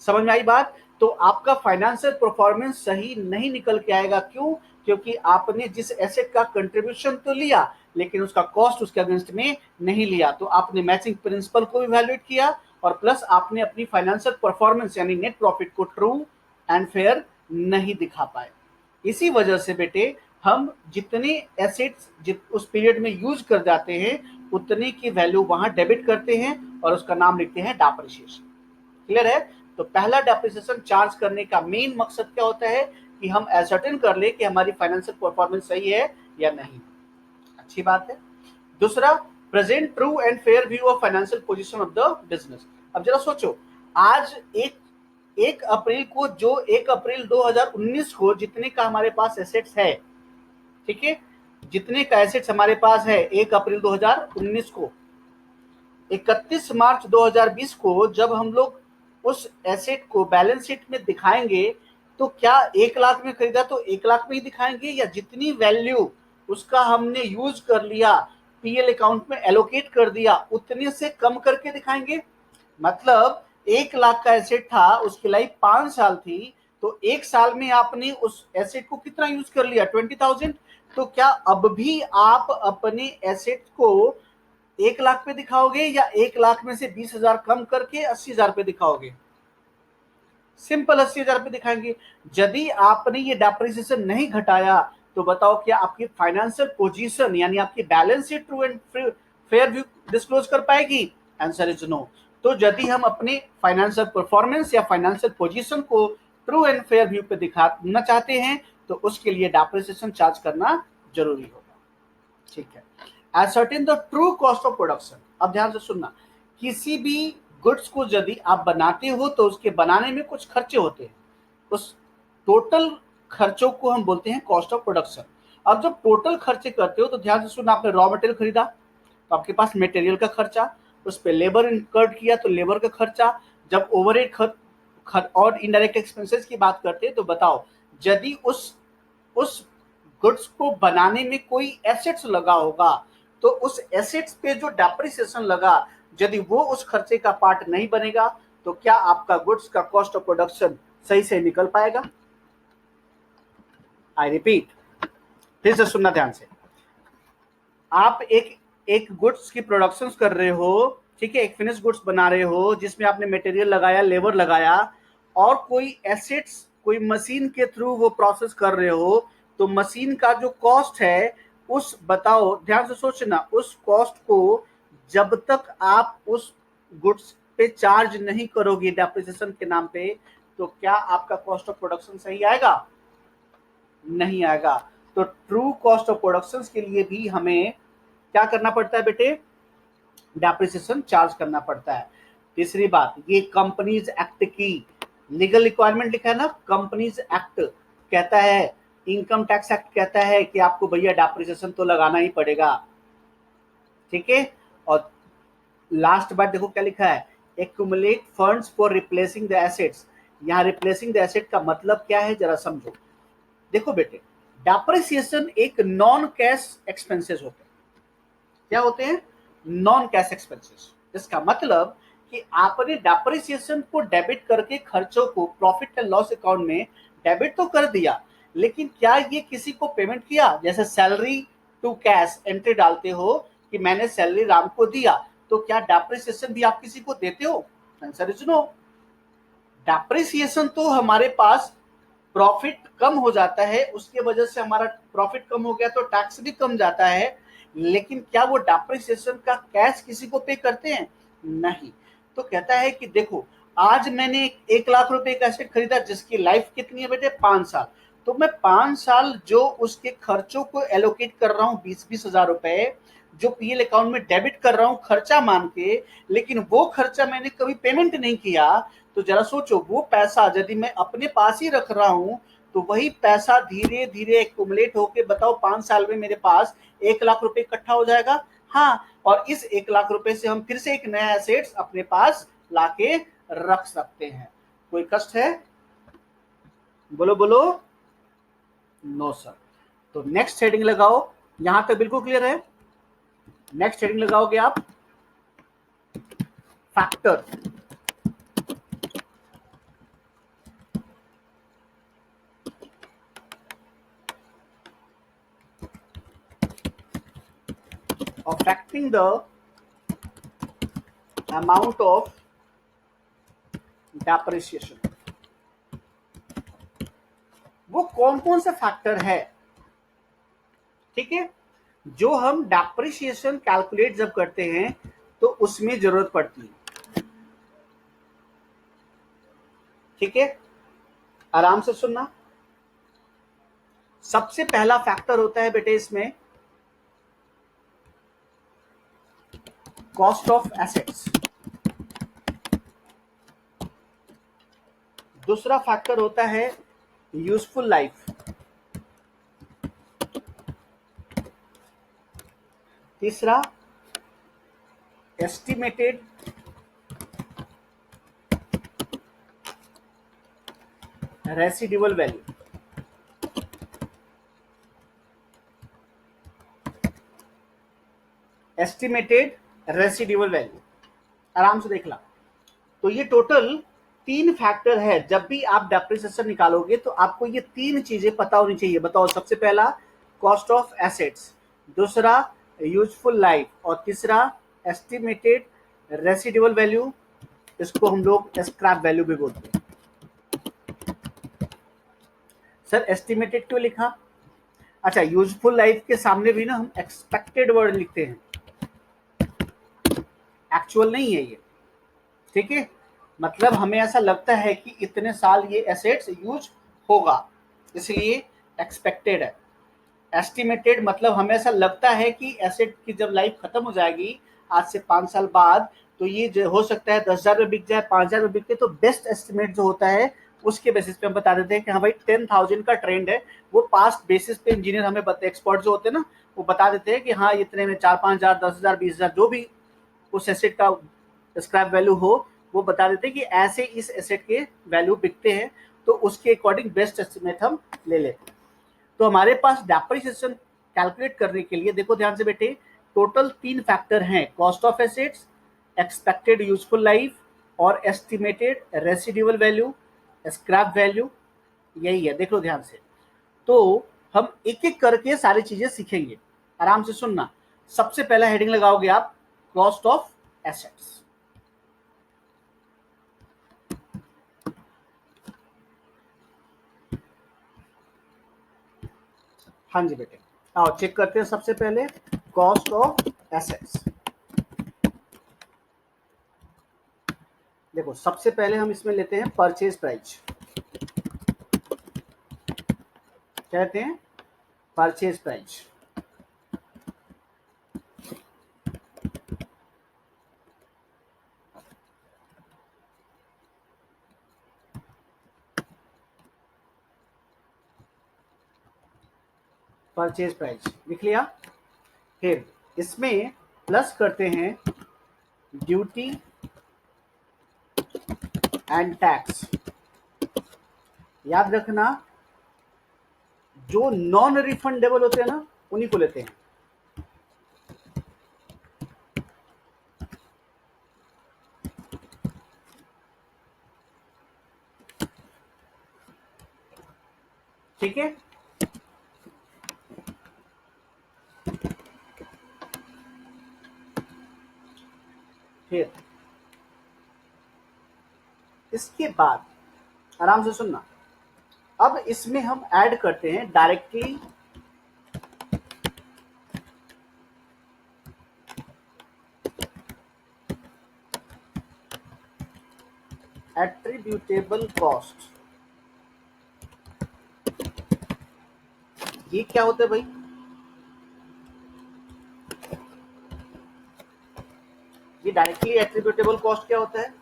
समझ में आई बात? तो आपका फाइनेंशियल परफॉर्मेंस सही नहीं निकल के आएगा। क्यों? क्योंकि आपने जिस एसेट का कंट्रीब्यूशन तो लिया लेकिन उसका कॉस्ट उसके अगेंस्ट में नहीं लिया। तो आपने मैचिंग प्रिंसिपल को इवैल्यूएट किया और प्लस आपने अपनी फाइनेंशियल परफॉर्मेंस यानी नेट प्रॉफिट को ट्रू एंड फेयर नहीं दिखा पाए। इसी वजह से बेटे हम जितने एसेट्स उस पीरियड में यूज कर जाते हैं उतने की वैल्यू वहां डेबिट करते हैं और उसका नाम लिखते हैं डेप्रिसिएशन। क्लियर है? तो पहला डेप्रिसिएशन चार्ज करने का मेन मकसद क्या होता है कि हम एसर्टेन कर ले कि हमारी फाइनेंशियल परफॉर्मेंस सही है या नहीं। अच्छी बात है। दूसरा, present true and fair view of financial position of the business. अब जरा सोचो, आज एक अप्रैल को, जो 1 अप्रैल 2019 को जितने का हमारे पास एसेट्स है, ठीक है, जितने का एसेट्स हमारे पास है 1 अप्रैल 2019 को, 31 मार्च 2020 को जब हम लोग उस एसेट को बैलेंस शीट में दिखाएंगे तो क्या 1 लाख में खरीदा तो 1 लाख में ही दिखाएंगे या जितनी वैल्यू उसका हमने यूज कर लिया पीएल अकाउंट में एलोकेट कर दिया उतने से कम करके दिखाएंगे? मतलब 1 लाख का एसेट था, उसकी लाइफ 5 साल थी, तो 1 साल में आपने उस एसेट को कितना यूज कर लिया? 20,000। तो क्या अब भी आप अपने एसेट को 1 लाख पे दिखाओगे या 1 लाख में से 20,000 कम करके 80,000 पे दिखाओगे? सिंपल 80,000 पे दिखाएंगे। यदि आपने ये डेप्रिसिएशन नहीं घटाया तो बताओ क्या आपकी फाइनेंशियल पोजीशन यानी आपकी balance sheet true and fair view disclose कर पाएगी? Answer is no. तो यदि हम अपने फाइनेंशियल परफॉर्मेंस या फाइनेंशियल पोजीशन को ट्रू एंड फेयर व्यू पे दिखाना चाहते हैं तो उसके लिए डेप्रिसिएशन चार्ज करना जरूरी होगा। ठीक है। Ascertain the true cost of production. अब ध्यान से सुनना, किसी भी गुड्स को यदि आप बनाते हो तो उसके बनाने में कुछ खर्चे होते हैं, उस टोटल खर्चों को हम बोलते हैं कॉस्ट ऑफ प्रोडक्शन। अब जब टोटल खर्चे करते हो तो ध्यान से सुनना, आपने रॉ मटेरियल खरीदा तो आपके पास मटेरियल का खर्चा, उस पर लेबर इंकर्ड किया तो लेबर का खर्चा, जब ओवरहेड और इनडायरेक्ट एक्सपेंसेस की बात करते हैं तो बताओ, यदि उस गुड्स को बनाने में कोई एसेट्स लगा होगा तो उस एसेट्स पे जो डेप्रिसिएशन लगा, यदि वो उस खर्चे का पार्ट नहीं बनेगा तो क्या आपका गुड्स का कॉस्ट ऑफ प्रोडक्शन सही से निकल पाएगा? आई रिपीट, फिर से सुनना ध्यान से। आप एक गुड्स की प्रोडक्शन कर रहे हो, ठीक है, एक फिनिश गुड्स बना रहे हो जिसमें आपने मटेरियल लगाया, लेबर लगाया, और कोई एसेट्स, कोई मशीन के थ्रू वो प्रोसेस कर रहे हो, तो मशीन का जो कॉस्ट है उस, बताओ ध्यान से सोचना, उस कॉस्ट को जब तक आप उस गुड्स पे चार्ज नहीं करोगे डेप्रिसिएशन के नाम पे, तो क्या आपका कॉस्ट ऑफ प्रोडक्शन सही आएगा? नहीं आएगा। तो ट्रू कॉस्ट ऑफ प्रोडक्शन के लिए भी हमें क्या करना पड़ता है बेटे? डेप्रिसिएशन चार्ज करना पड़ता है। तीसरी बात, ये कंपनीज एक्ट की लीगल रिक्वायरमेंट लिखा है ना, कंपनीज एक्ट कहता है, इनकम टैक्स एक्ट कहता है कि आपको भैया डेप्रिसिएशन तो लगाना ही पड़ेगा, ठीक है। और लास्ट बात देखो क्या लिखा है, accumulate funds for replacing the assets. यहाँ रिप्लेसिंग द एसेट का मतलब क्या है जरा समझो। देखो बेटे, डेप्रिसिएशन एक नॉन कैश एक्सपेंसेस होते हैं। क्या होते हैं? Non cash expenses. इसका मतलब कि आपने डेप्रिसिएशन को डेबिट करके खर्चों को प्रॉफिट एंड लॉस अकाउंट में डेबिट तो कर दिया, लेकिन क्या ये किसी को पेमेंट किया? जैसे सैलरी टू कैश एंट्री डालते हो कि मैंने सैलरी राम को दिया, तो क्या डेप्रिसिएशन भी आप किसी को देते हो? Answer is no. डेप्रिसिएशन तो हमारे पास प्रॉफिट कम हो जाता है, उसके वजह से हमारा प्रॉफिट कम हो गया तो टैक्स भी कम जाता है, लेकिन क्या वो डेप्रिसिएशन का कैश किसी को पे करते हैं? नहीं। तो कहता है कि देखो, आज मैंने 1 लाख रुपए का एसेट खरीदा जिसकी लाइफ कितनी है बेटे? 5 साल। तो मैं 5 साल जो उसके खर्चों को एलोकेट कर रहा हूँ 20-20 हजार रुपए, जो पीएल अकाउंट में डेबिट कर रहा हूँ खर्चा मान के, लेकिन वो खर्चा मैंने कभी पेमेंट नहीं किया, तो जरा सोचो, वो पैसा यदि मैं अपने पास ही रख रहा हूं तो वही पैसा धीरे धीरे एक्यूमुलेट होके, बताओ 5 साल में मेरे पास 1 लाख रुपए इकट्ठा हो जाएगा। हाँ, और इस 1 लाख रुपए से हम फिर से एक नया एसेट्स अपने पास लाके रख सकते हैं। कोई कष्ट है? बोलो बोलो। No sir. तो नेक्स्ट हेडिंग लगाओ। यहां तक बिल्कुल क्लियर है? नेक्स्ट हेडिंग लगाओगे आप, factor. Affecting the amount of depreciation। वो कौन कौन से फैक्टर है, ठीक है, जो हम डेप्रिसिएशन कैलकुलेट जब करते हैं तो उसमें जरूरत पड़ती है, ठीक है। आराम से सुनना। सबसे पहला फैक्टर होता है बेटे इसमें कॉस्ट ऑफ एसेट्स। दूसरा फैक्टर होता है यूजफुल लाइफ। तीसरा estimated residual value. Estimated residual value, आराम से देख ला। तो ये टोटल 3 फैक्टर है। जब भी आप डेप्रिसिएशन निकालोगे तो आपको ये 3 चीजें पता होनी चाहिए। बताओ, सबसे पहला कॉस्ट ऑफ एसेट्स, दूसरा यूजफुल लाइफ, और तीसरा एस्टिमेटेड रेसिडुअल वैल्यू। इसको हम लोग स्क्रैप वैल्यू भी बोलते हैं। सर एस्टिमेटेड क्यों लिखा? अच्छा, यूजफुल लाइफ के सामने भी ना हम एक्सपेक्टेड वर्ड लिखते हैं, एक्चुअल नहीं है ये, ठीक है। मतलब हमें ऐसा लगता है कि इतने साल ये एसेट्स यूज होगा, इसलिए एक्सपेक्टेड है। एस्टिमेटेड मतलब हमें ऐसा लगता है कि एसेट की जब लाइफ खत्म हो जाएगी आज से 5 साल बाद, तो ये जो हो सकता है 10,000 में बिक जाए, 5,000 में बिके, तो बेस्ट एस्टिमेट जो होता है उसके बेसिस पे हम बता देते हैं कि हाँ भाई 10,000 का ट्रेंड है। वो पास्ट बेसिस पे इंजीनियर हमें एक्सपर्ट जो होते हैं ना, वो बता देते हैं कि हाँ इतने में 4-5 हजार, 10,000, 20,000 जो भी उस एसेट का स्क्रैप वैल्यू हो, वो बता देते हैं कि ऐसे इस एसेट के वैल्यू बिकते हैं, तो उसके अकॉर्डिंग बेस्ट एस्टिमेट हम ले लेते हैं। तो हमारे पास डेप्रिसिएशन कैलकुलेट करने के लिए देखो ध्यान से बेटे, टोटल 3 फैक्टर हैं, cost of assets, expected useful life और estimated residual value, scrap value, यही है, देख लो ध्यान से। तो हम एक एक करके सारी चीजें सीखेंगे, आराम से सुनना। सबसे पहला हेडिंग लगाओगे आप कॉस्ट ऑफ एसेट्स। हाँ जी बेटे, आओ चेक करते हैं सबसे पहले कॉस्ट ऑफ एसेट्स। देखो सबसे पहले हम इसमें लेते हैं परचेज प्राइस। कहते हैं परचेज प्राइस। परचेज प्राइस लिख लिया। फिर इसमें प्लस करते हैं ड्यूटी एंड टैक्स। याद रखना, जो नॉन रिफंडेबल होते हैं ना, उन्हीं को लेते हैं। ठीक है, फिर इसके बाद आराम से सुनना, अब इसमें हम ऐड करते हैं डायरेक्टली एट्रीब्यूटेबल कॉस्ट। ये क्या होता है भाई? ये डायरेक्टली एट्रीब्यूटेबल कॉस्ट क्या होता है,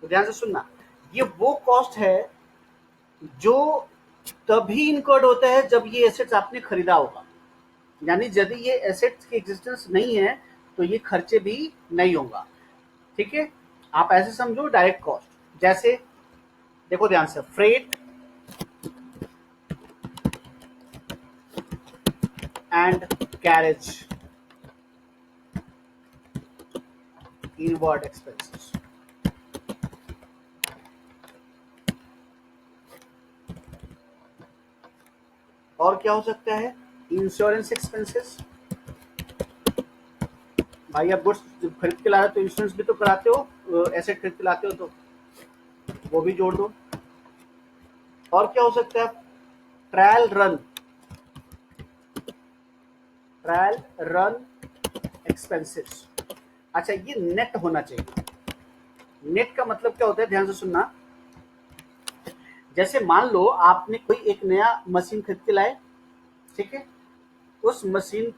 तो ध्यान से सुनना। ये वो कॉस्ट है जो तभी इनकर्ड होता है जब ये एसेट्स आपने खरीदा होगा, यानी यदि ये एसेट्स की एग्जिस्टेंस नहीं है तो ये खर्चे भी नहीं होगा। ठीक है, आप ऐसे समझो डायरेक्ट कॉस्ट। जैसे देखो ध्यान से, freight and carriage inward expenses. और क्या हो सकता है? Insurance expenses. भाई आप गुड्स खरीद के ला रहे हो तो इंश्योरेंस भी तो कराते हो, एसेट खरीद के लाते हो तो वो भी जोड़ दो। और क्या हो सकता है? Trial run, trial run expenses. अच्छा, ये नेट होना चाहिए। नेट का मतलब क्या होता है, ध्यान से सुनना। जैसे मान लो आपने कोई एक नया मशीन खरीद के लाए, ठीक है, उस मशीन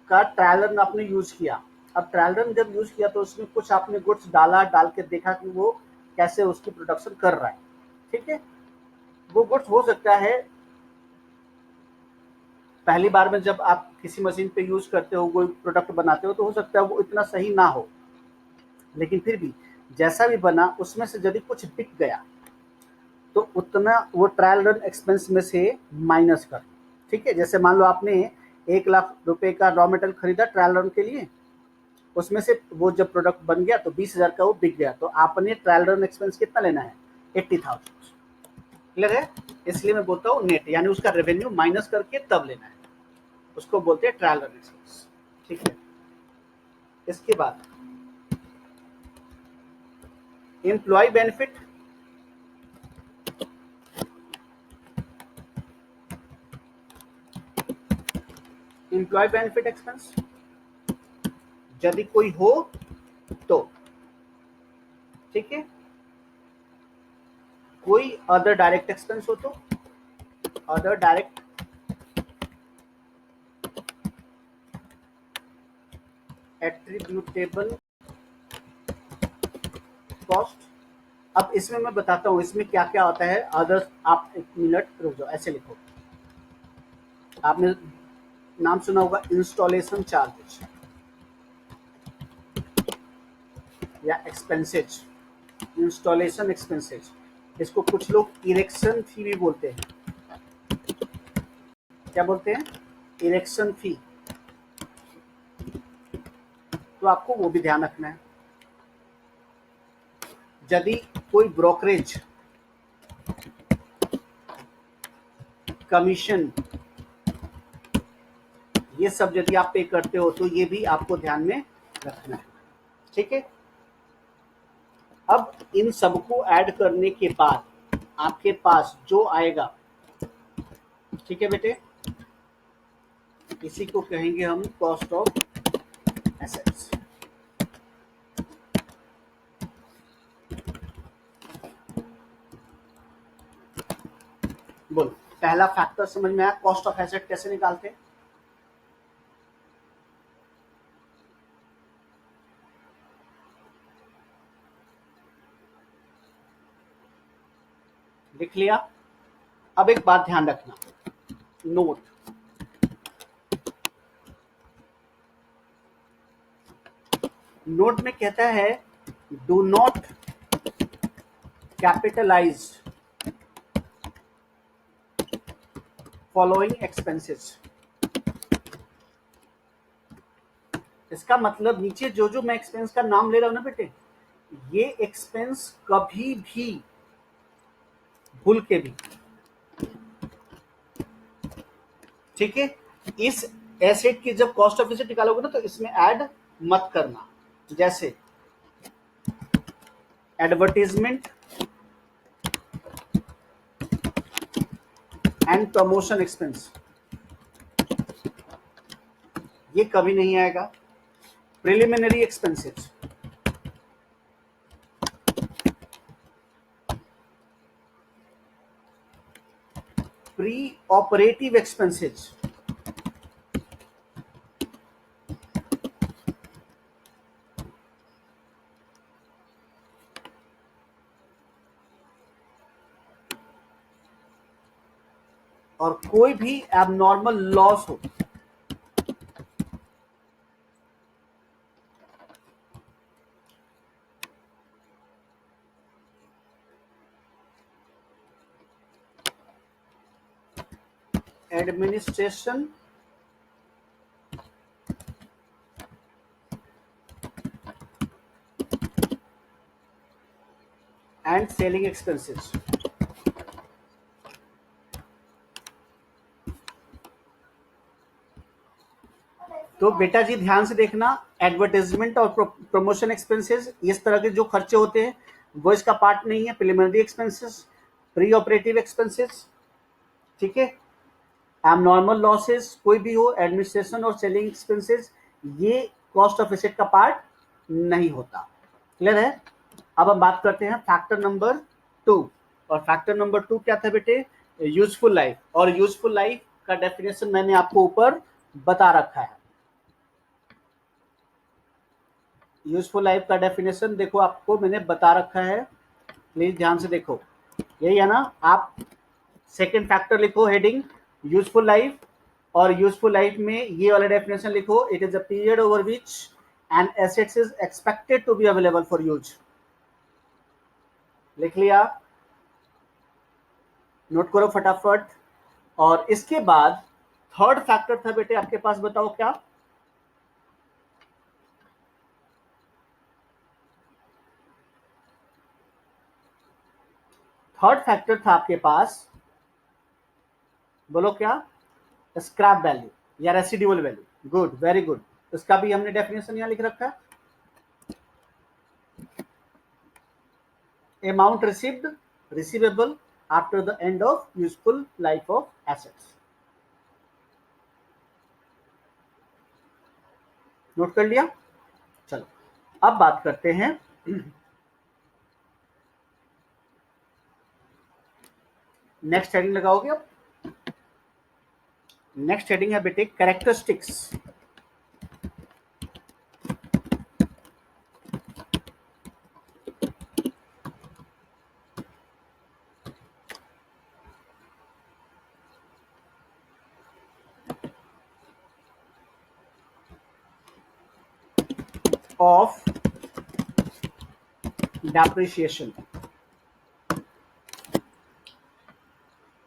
का ट्रायल रन आपने यूज किया। अब ट्रायल रन जब यूज किया तो उसमें कुछ आपने गुड्स डाला, डाल के देखा कि वो कैसे उसकी प्रोडक्शन कर रहा है। ठीक है, वो गुड्स हो सकता है पहली बार में जब आप किसी मशीन पे यूज करते हो, कोई प्रोडक्ट बनाते हो, तो हो सकता है वो इतना सही ना हो, लेकिन फिर भी जैसा भी बना उसमें से यदि कुछ बिक गया तो उतना वो ट्रायल रन एक्सपेंस में से माइनस कर। ठीक है, जैसे मान लो आपने 1 लाख रुपए का रॉ मटेरियल खरीदा ट्रायल रन के लिए, उसमें से वो जब प्रोडक्ट बन गया तो 20,000 का वो बिक गया, तो आपने ट्रायल रन एक्सपेंस कितना लेना है? 80,000। क्लियर है? इसलिए मैं बोलता हूँ नेट, यानी उसका रेवेन्यू माइनस करके तब लेना है, उसको बोलते हैं ट्रायल रन एक्सपेंस। ठीक है, इसके बाद employee benefit. Employee benefit expense यदि कोई हो तो, ठीक है, कोई अदर डायरेक्ट एक्सपेंस हो तो, अदर डायरेक्ट एट्रीब्यूटेबल कॉस्ट। अब इसमें मैं बताता हूं इसमें क्या क्या होता है। अदर, आप एक मिनट रुक जाओ, ऐसे लिखो। आपने नाम सुना होगा इंस्टॉलेशन चार्जेस। या एक्सपेंसेज, इंस्टॉलेशन एक्सपेंसेज, इसको कुछ लोग इरेक्शन फी भी बोलते हैं। क्या बोलते हैं? इरेक्शन फी। तो आपको वो भी ध्यान रखना है। यदि कोई ब्रोकरेज, कमीशन, ये सब यदि आप पे करते हो तो ये भी आपको ध्यान में रखना है। ठीक है। अब इन सबको ऐड करने के बाद आपके पास जो आएगा, ठीक है बेटे, इसी को कहेंगे हम कॉस्ट ऑफ एसेट्स। बोलो, पहला फैक्टर समझ में आया? कॉस्ट ऑफ एसेट कैसे निकालते हैं? लिख लिया? अब एक बात ध्यान रखना, नोट, नोट में कहता है do not capitalise following expenses. इसका मतलब नीचे जो जो मैं एक्सपेंस का नाम ले रहा हूं ना बेटे, ये एक्सपेंस कभी भी भूल के भी, ठीक है, इस एसेट की जब कॉस्ट ऑफ एसेट निकालोगे ना तो इसमें ऐड मत करना। जैसे एडवर्टीजमेंट एंड प्रमोशन एक्सपेंस, ये कभी नहीं आएगा। Preliminary expenses, pre operative expenses, और कोई भी एबनॉर्मल लॉस हो, एडमिनिस्ट्रेशन एंड सेलिंग एक्सपेंसेस। तो बेटा जी ध्यान से देखना, एडवर्टाइजमेंट और प्रमोशन एक्सपेंसेस, इस तरह के जो खर्चे होते हैं वो इसका पार्ट नहीं है। Preliminary expenses, pre operative expenses, ठीक है, एबनॉर्मल लॉसेस कोई भी हो, एडमिनिस्ट्रेशन और सेलिंग एक्सपेंसेस, ये कॉस्ट ऑफ एसेट का पार्ट नहीं होता। क्लियर है? अब हम बात करते हैं फैक्टर नंबर 2। और फैक्टर नंबर 2 क्या था बेटे? Useful life. और यूजफुल लाइफ का डेफिनेशन मैंने आपको ऊपर बता रखा है। यूजफुल लाइफ का डेफिनेशन देखो आपको मैंने बता रखा है, प्लीज ध्यान से देखो। यही है ना? आप सेकंड फैक्टर लिखो हेडिंग यूजफुल लाइफ, और यूजफुल लाइफ में ये वाला डेफिनेशन लिखो, it is a period over which an assets is expected to be available for use. लिख लिया? नोट करो फटाफट। और इसके बाद थर्ड फैक्टर था बेटे आपके पास, बताओ क्या? थर्ड फैक्टर था आपके पास, बोलो क्या? स्क्रैप वैल्यू या residual value. Good, very good. इसका भी हमने डेफिनेशन यहां लिख रखा है, amount received, receivable after the end of useful life of assets। Note कर लिया? चलो अब बात करते हैं नेक्स्ट हेडिंग लगाओगे अब? नेक्स्ट हेडिंग है बेटे कैरेक्टरिस्टिक्स ऑफ डेप्रिसिएशन,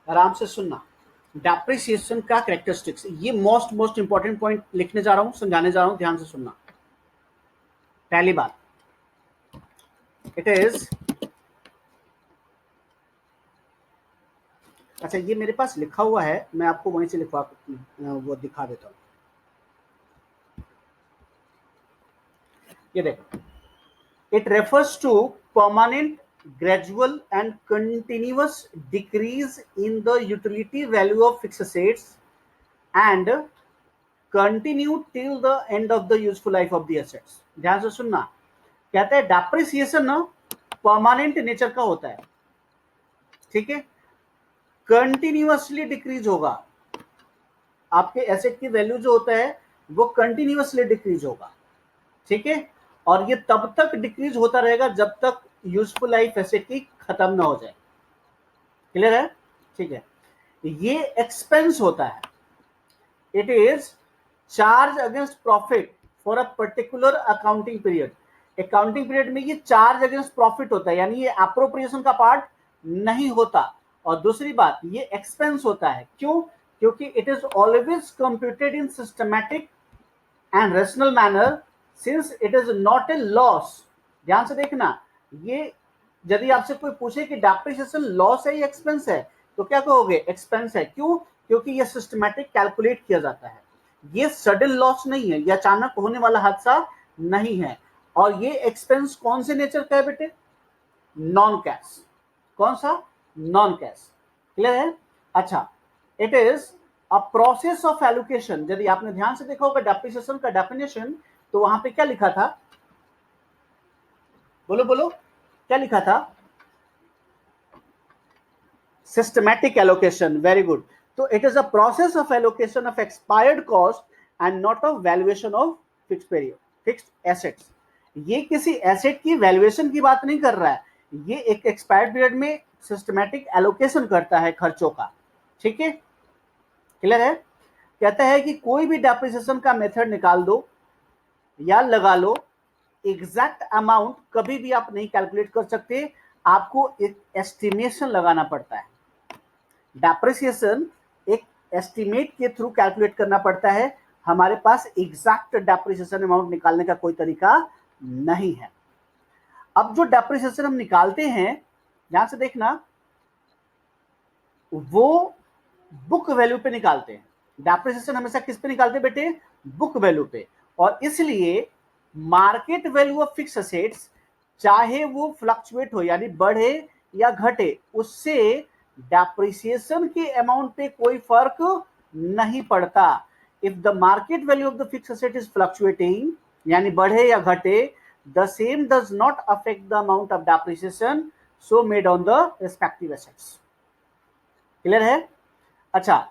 आराम से सुनना। डेप्रिसिएशन का कैरेक्टरिस्टिक्स, ये मोस्ट इंपॉर्टेंट पॉइंट लिखने जा रहा हूं, समझाने जा रहा हूं, ध्यान से सुनना। पहली बात, इट इज, अच्छा ये मेरे पास लिखा हुआ है, मैं आपको वहीं से लिखवा वो दिखा देता हूं। ये देखो, it refers to permanent, gradual and continuous decrease in the utility value of fixed assets and continue till the end of the useful life of the assets। ध्यान से सुनना, कहते हैं डेप्रिसिएशन ना परमानेंट नेचर का होता है, ठीक है, कंटिन्यूअसली डिक्रीज होगा, आपके एसेट की वैल्यू जो होता है वो कंटिन्यूअसली डिक्रीज होगा, ठीक है, और ये तब तक डिक्रीज होता रहेगा जब तक यूजफुल लाइफ एसेट की खत्म ना हो जाए। क्लियर है? ठीक है। ये एक्सपेंस होता है, it is charge against profit for a particular accounting period. Accounting period में ये चार्ज अगेंस्ट प्रॉफिट होता है, यानी ये अप्रोप्रिएशन का पार्ट नहीं होता। और दूसरी बात, ये एक्सपेंस होता है, क्यों? क्योंकि it is always computed in systematic and rational manner since it is not a loss. ध्यान से देखना, ये यदि आपसे कोई पूछे कि डेप्रिसिएशन लॉस है या एक्सपेंस है, तो क्या कहोगे? एक्सपेंस है। क्यों? क्योंकि ये सिस्टमैटिक कैलकुलेट किया जाता है, ये सडन लॉस नहीं है, ये अचानक होने वाला हादसा नहीं है। और ये एक्सपेंस कौन से नेचर का है बेटे? Non cash. कौन सा? Non cash. क्लियर है? अच्छा, it is a process of allocation. यदि आपने ध्यान से देखा होगा डेप्रिसिएशन का डेफिनेशन, तो वहां पे क्या लिखा था? बोलो बोलो, क्या लिखा था? Systematic allocation. Very good. तो it is a process of allocation of expired cost and not of valuation of fixed period, fixed assets. ये किसी एसेट की वैल्यूएशन की बात नहीं कर रहा है, ये एक एक्सपायर्ड पीरियड में सिस्टमैटिक एलोकेशन करता है खर्चों का, ठीक है? क्लियर है? कहता है कि कोई भी डेप्रिसिएशन का मेथड निकाल दो या लगा लो, एग्जैक्ट अमाउंट कभी भी आप नहीं कैलकुलेट कर सकते, आपको एक एस्टिमेशन लगाना पड़ता है। डेप्रिसिएशन एक एस्टिमेट के थ्रू कैलकुलेट करना पड़ता है, हमारे पास एग्जैक्ट डेप्रिसिएशन अमाउंट निकालने का कोई तरीका नहीं है। अब जो डेप्रिसिएशन हम निकालते हैं, ध्यान से देखना, वो बुक वैल्यू पे निकालते हैं। डेप्रिसिएशन हमेशा किस पे निकालते हैं बेटे? बुक वैल्यू पे। और इसलिए market value of fix assets, चाहे वो फ्लक्चुएट हो यानी बढ़े या घटे, उससे डेप्रिसिएशन के अमाउंट पे कोई फर्क नहीं पड़ता। If the market value of the fix asset is fluctuating, यानी बढ़े या घटे, the same does not affect the amount of depreciation so made on the respective assets. Clear है? अच्छा,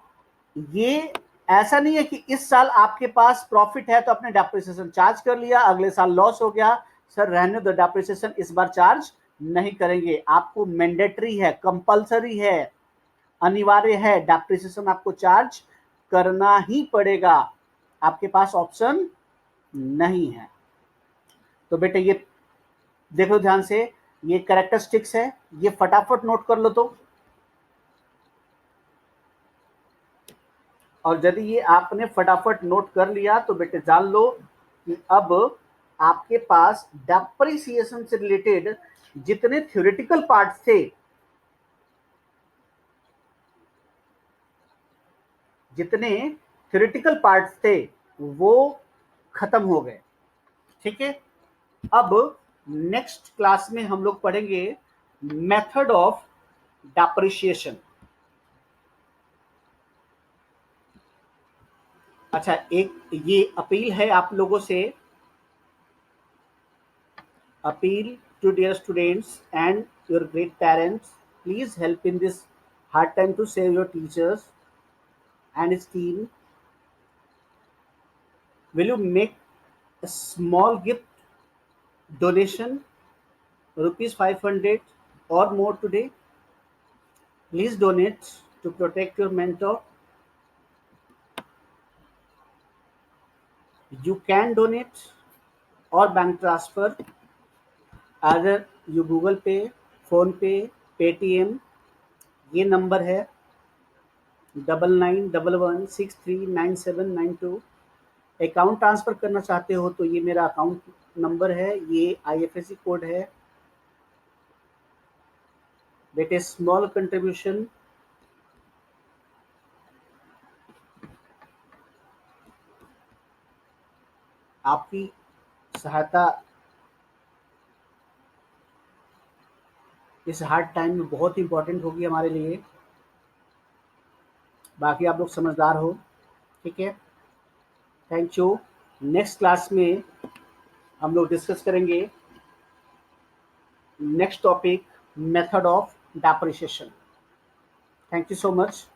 ये ऐसा नहीं है कि इस साल आपके पास प्रॉफिट है तो आपने डेप्रिसिएशन चार्ज कर लिया, अगले साल लॉस हो गया, सर रहने दो डेप्रिसिएशन इस बार चार्ज नहीं करेंगे। आपको मैंडेटरी है, कंपल्सरी है, अनिवार्य है, डेप्रिसिएशन आपको चार्ज करना ही पड़ेगा, आपके पास ऑप्शन नहीं है। तो बेटे ये देखो ध्यान से, ये कैरेक्टरिस्टिक्स है, ये फटाफट नोट कर लो। तो और यदि ये आपने फटाफट नोट कर लिया तो बेटे जान लो कि अब आपके पास डेप्रिसिएशन से रिलेटेड जितने थ्योरेटिकल पार्ट्स थे, जितने थ्योरेटिकल पार्ट्स थे वो खत्म हो गए, ठीक है? अब नेक्स्ट क्लास में हम लोग पढ़ेंगे मेथड ऑफ डेप्रिसिएशन। अच्छा, एक ये अपील है आप लोगों से, appeal to dear students and your great parents, please help in this hard time to save your teachers and his team. Will you make a small gift donation, rupees 500 or more today? Please donate to protect your mentor. You can donate or bank transfer. Either you Google पे, PhonePe, Paytm, ये number है 9911639792। Account transfer करना चाहते हो तो ये मेरा account number है, ये आईएफएससी कोड है। बेटे स्मॉल कंट्रीब्यूशन आपकी सहायता इस हार्ड टाइम में बहुत इम्पोर्टेंट होगी हमारे लिए। बाकी आप लोग समझदार हो, ठीक है। Thank you. नेक्स्ट क्लास में हम लोग डिस्कस करेंगे next topic, method of depreciation. Thank you so much.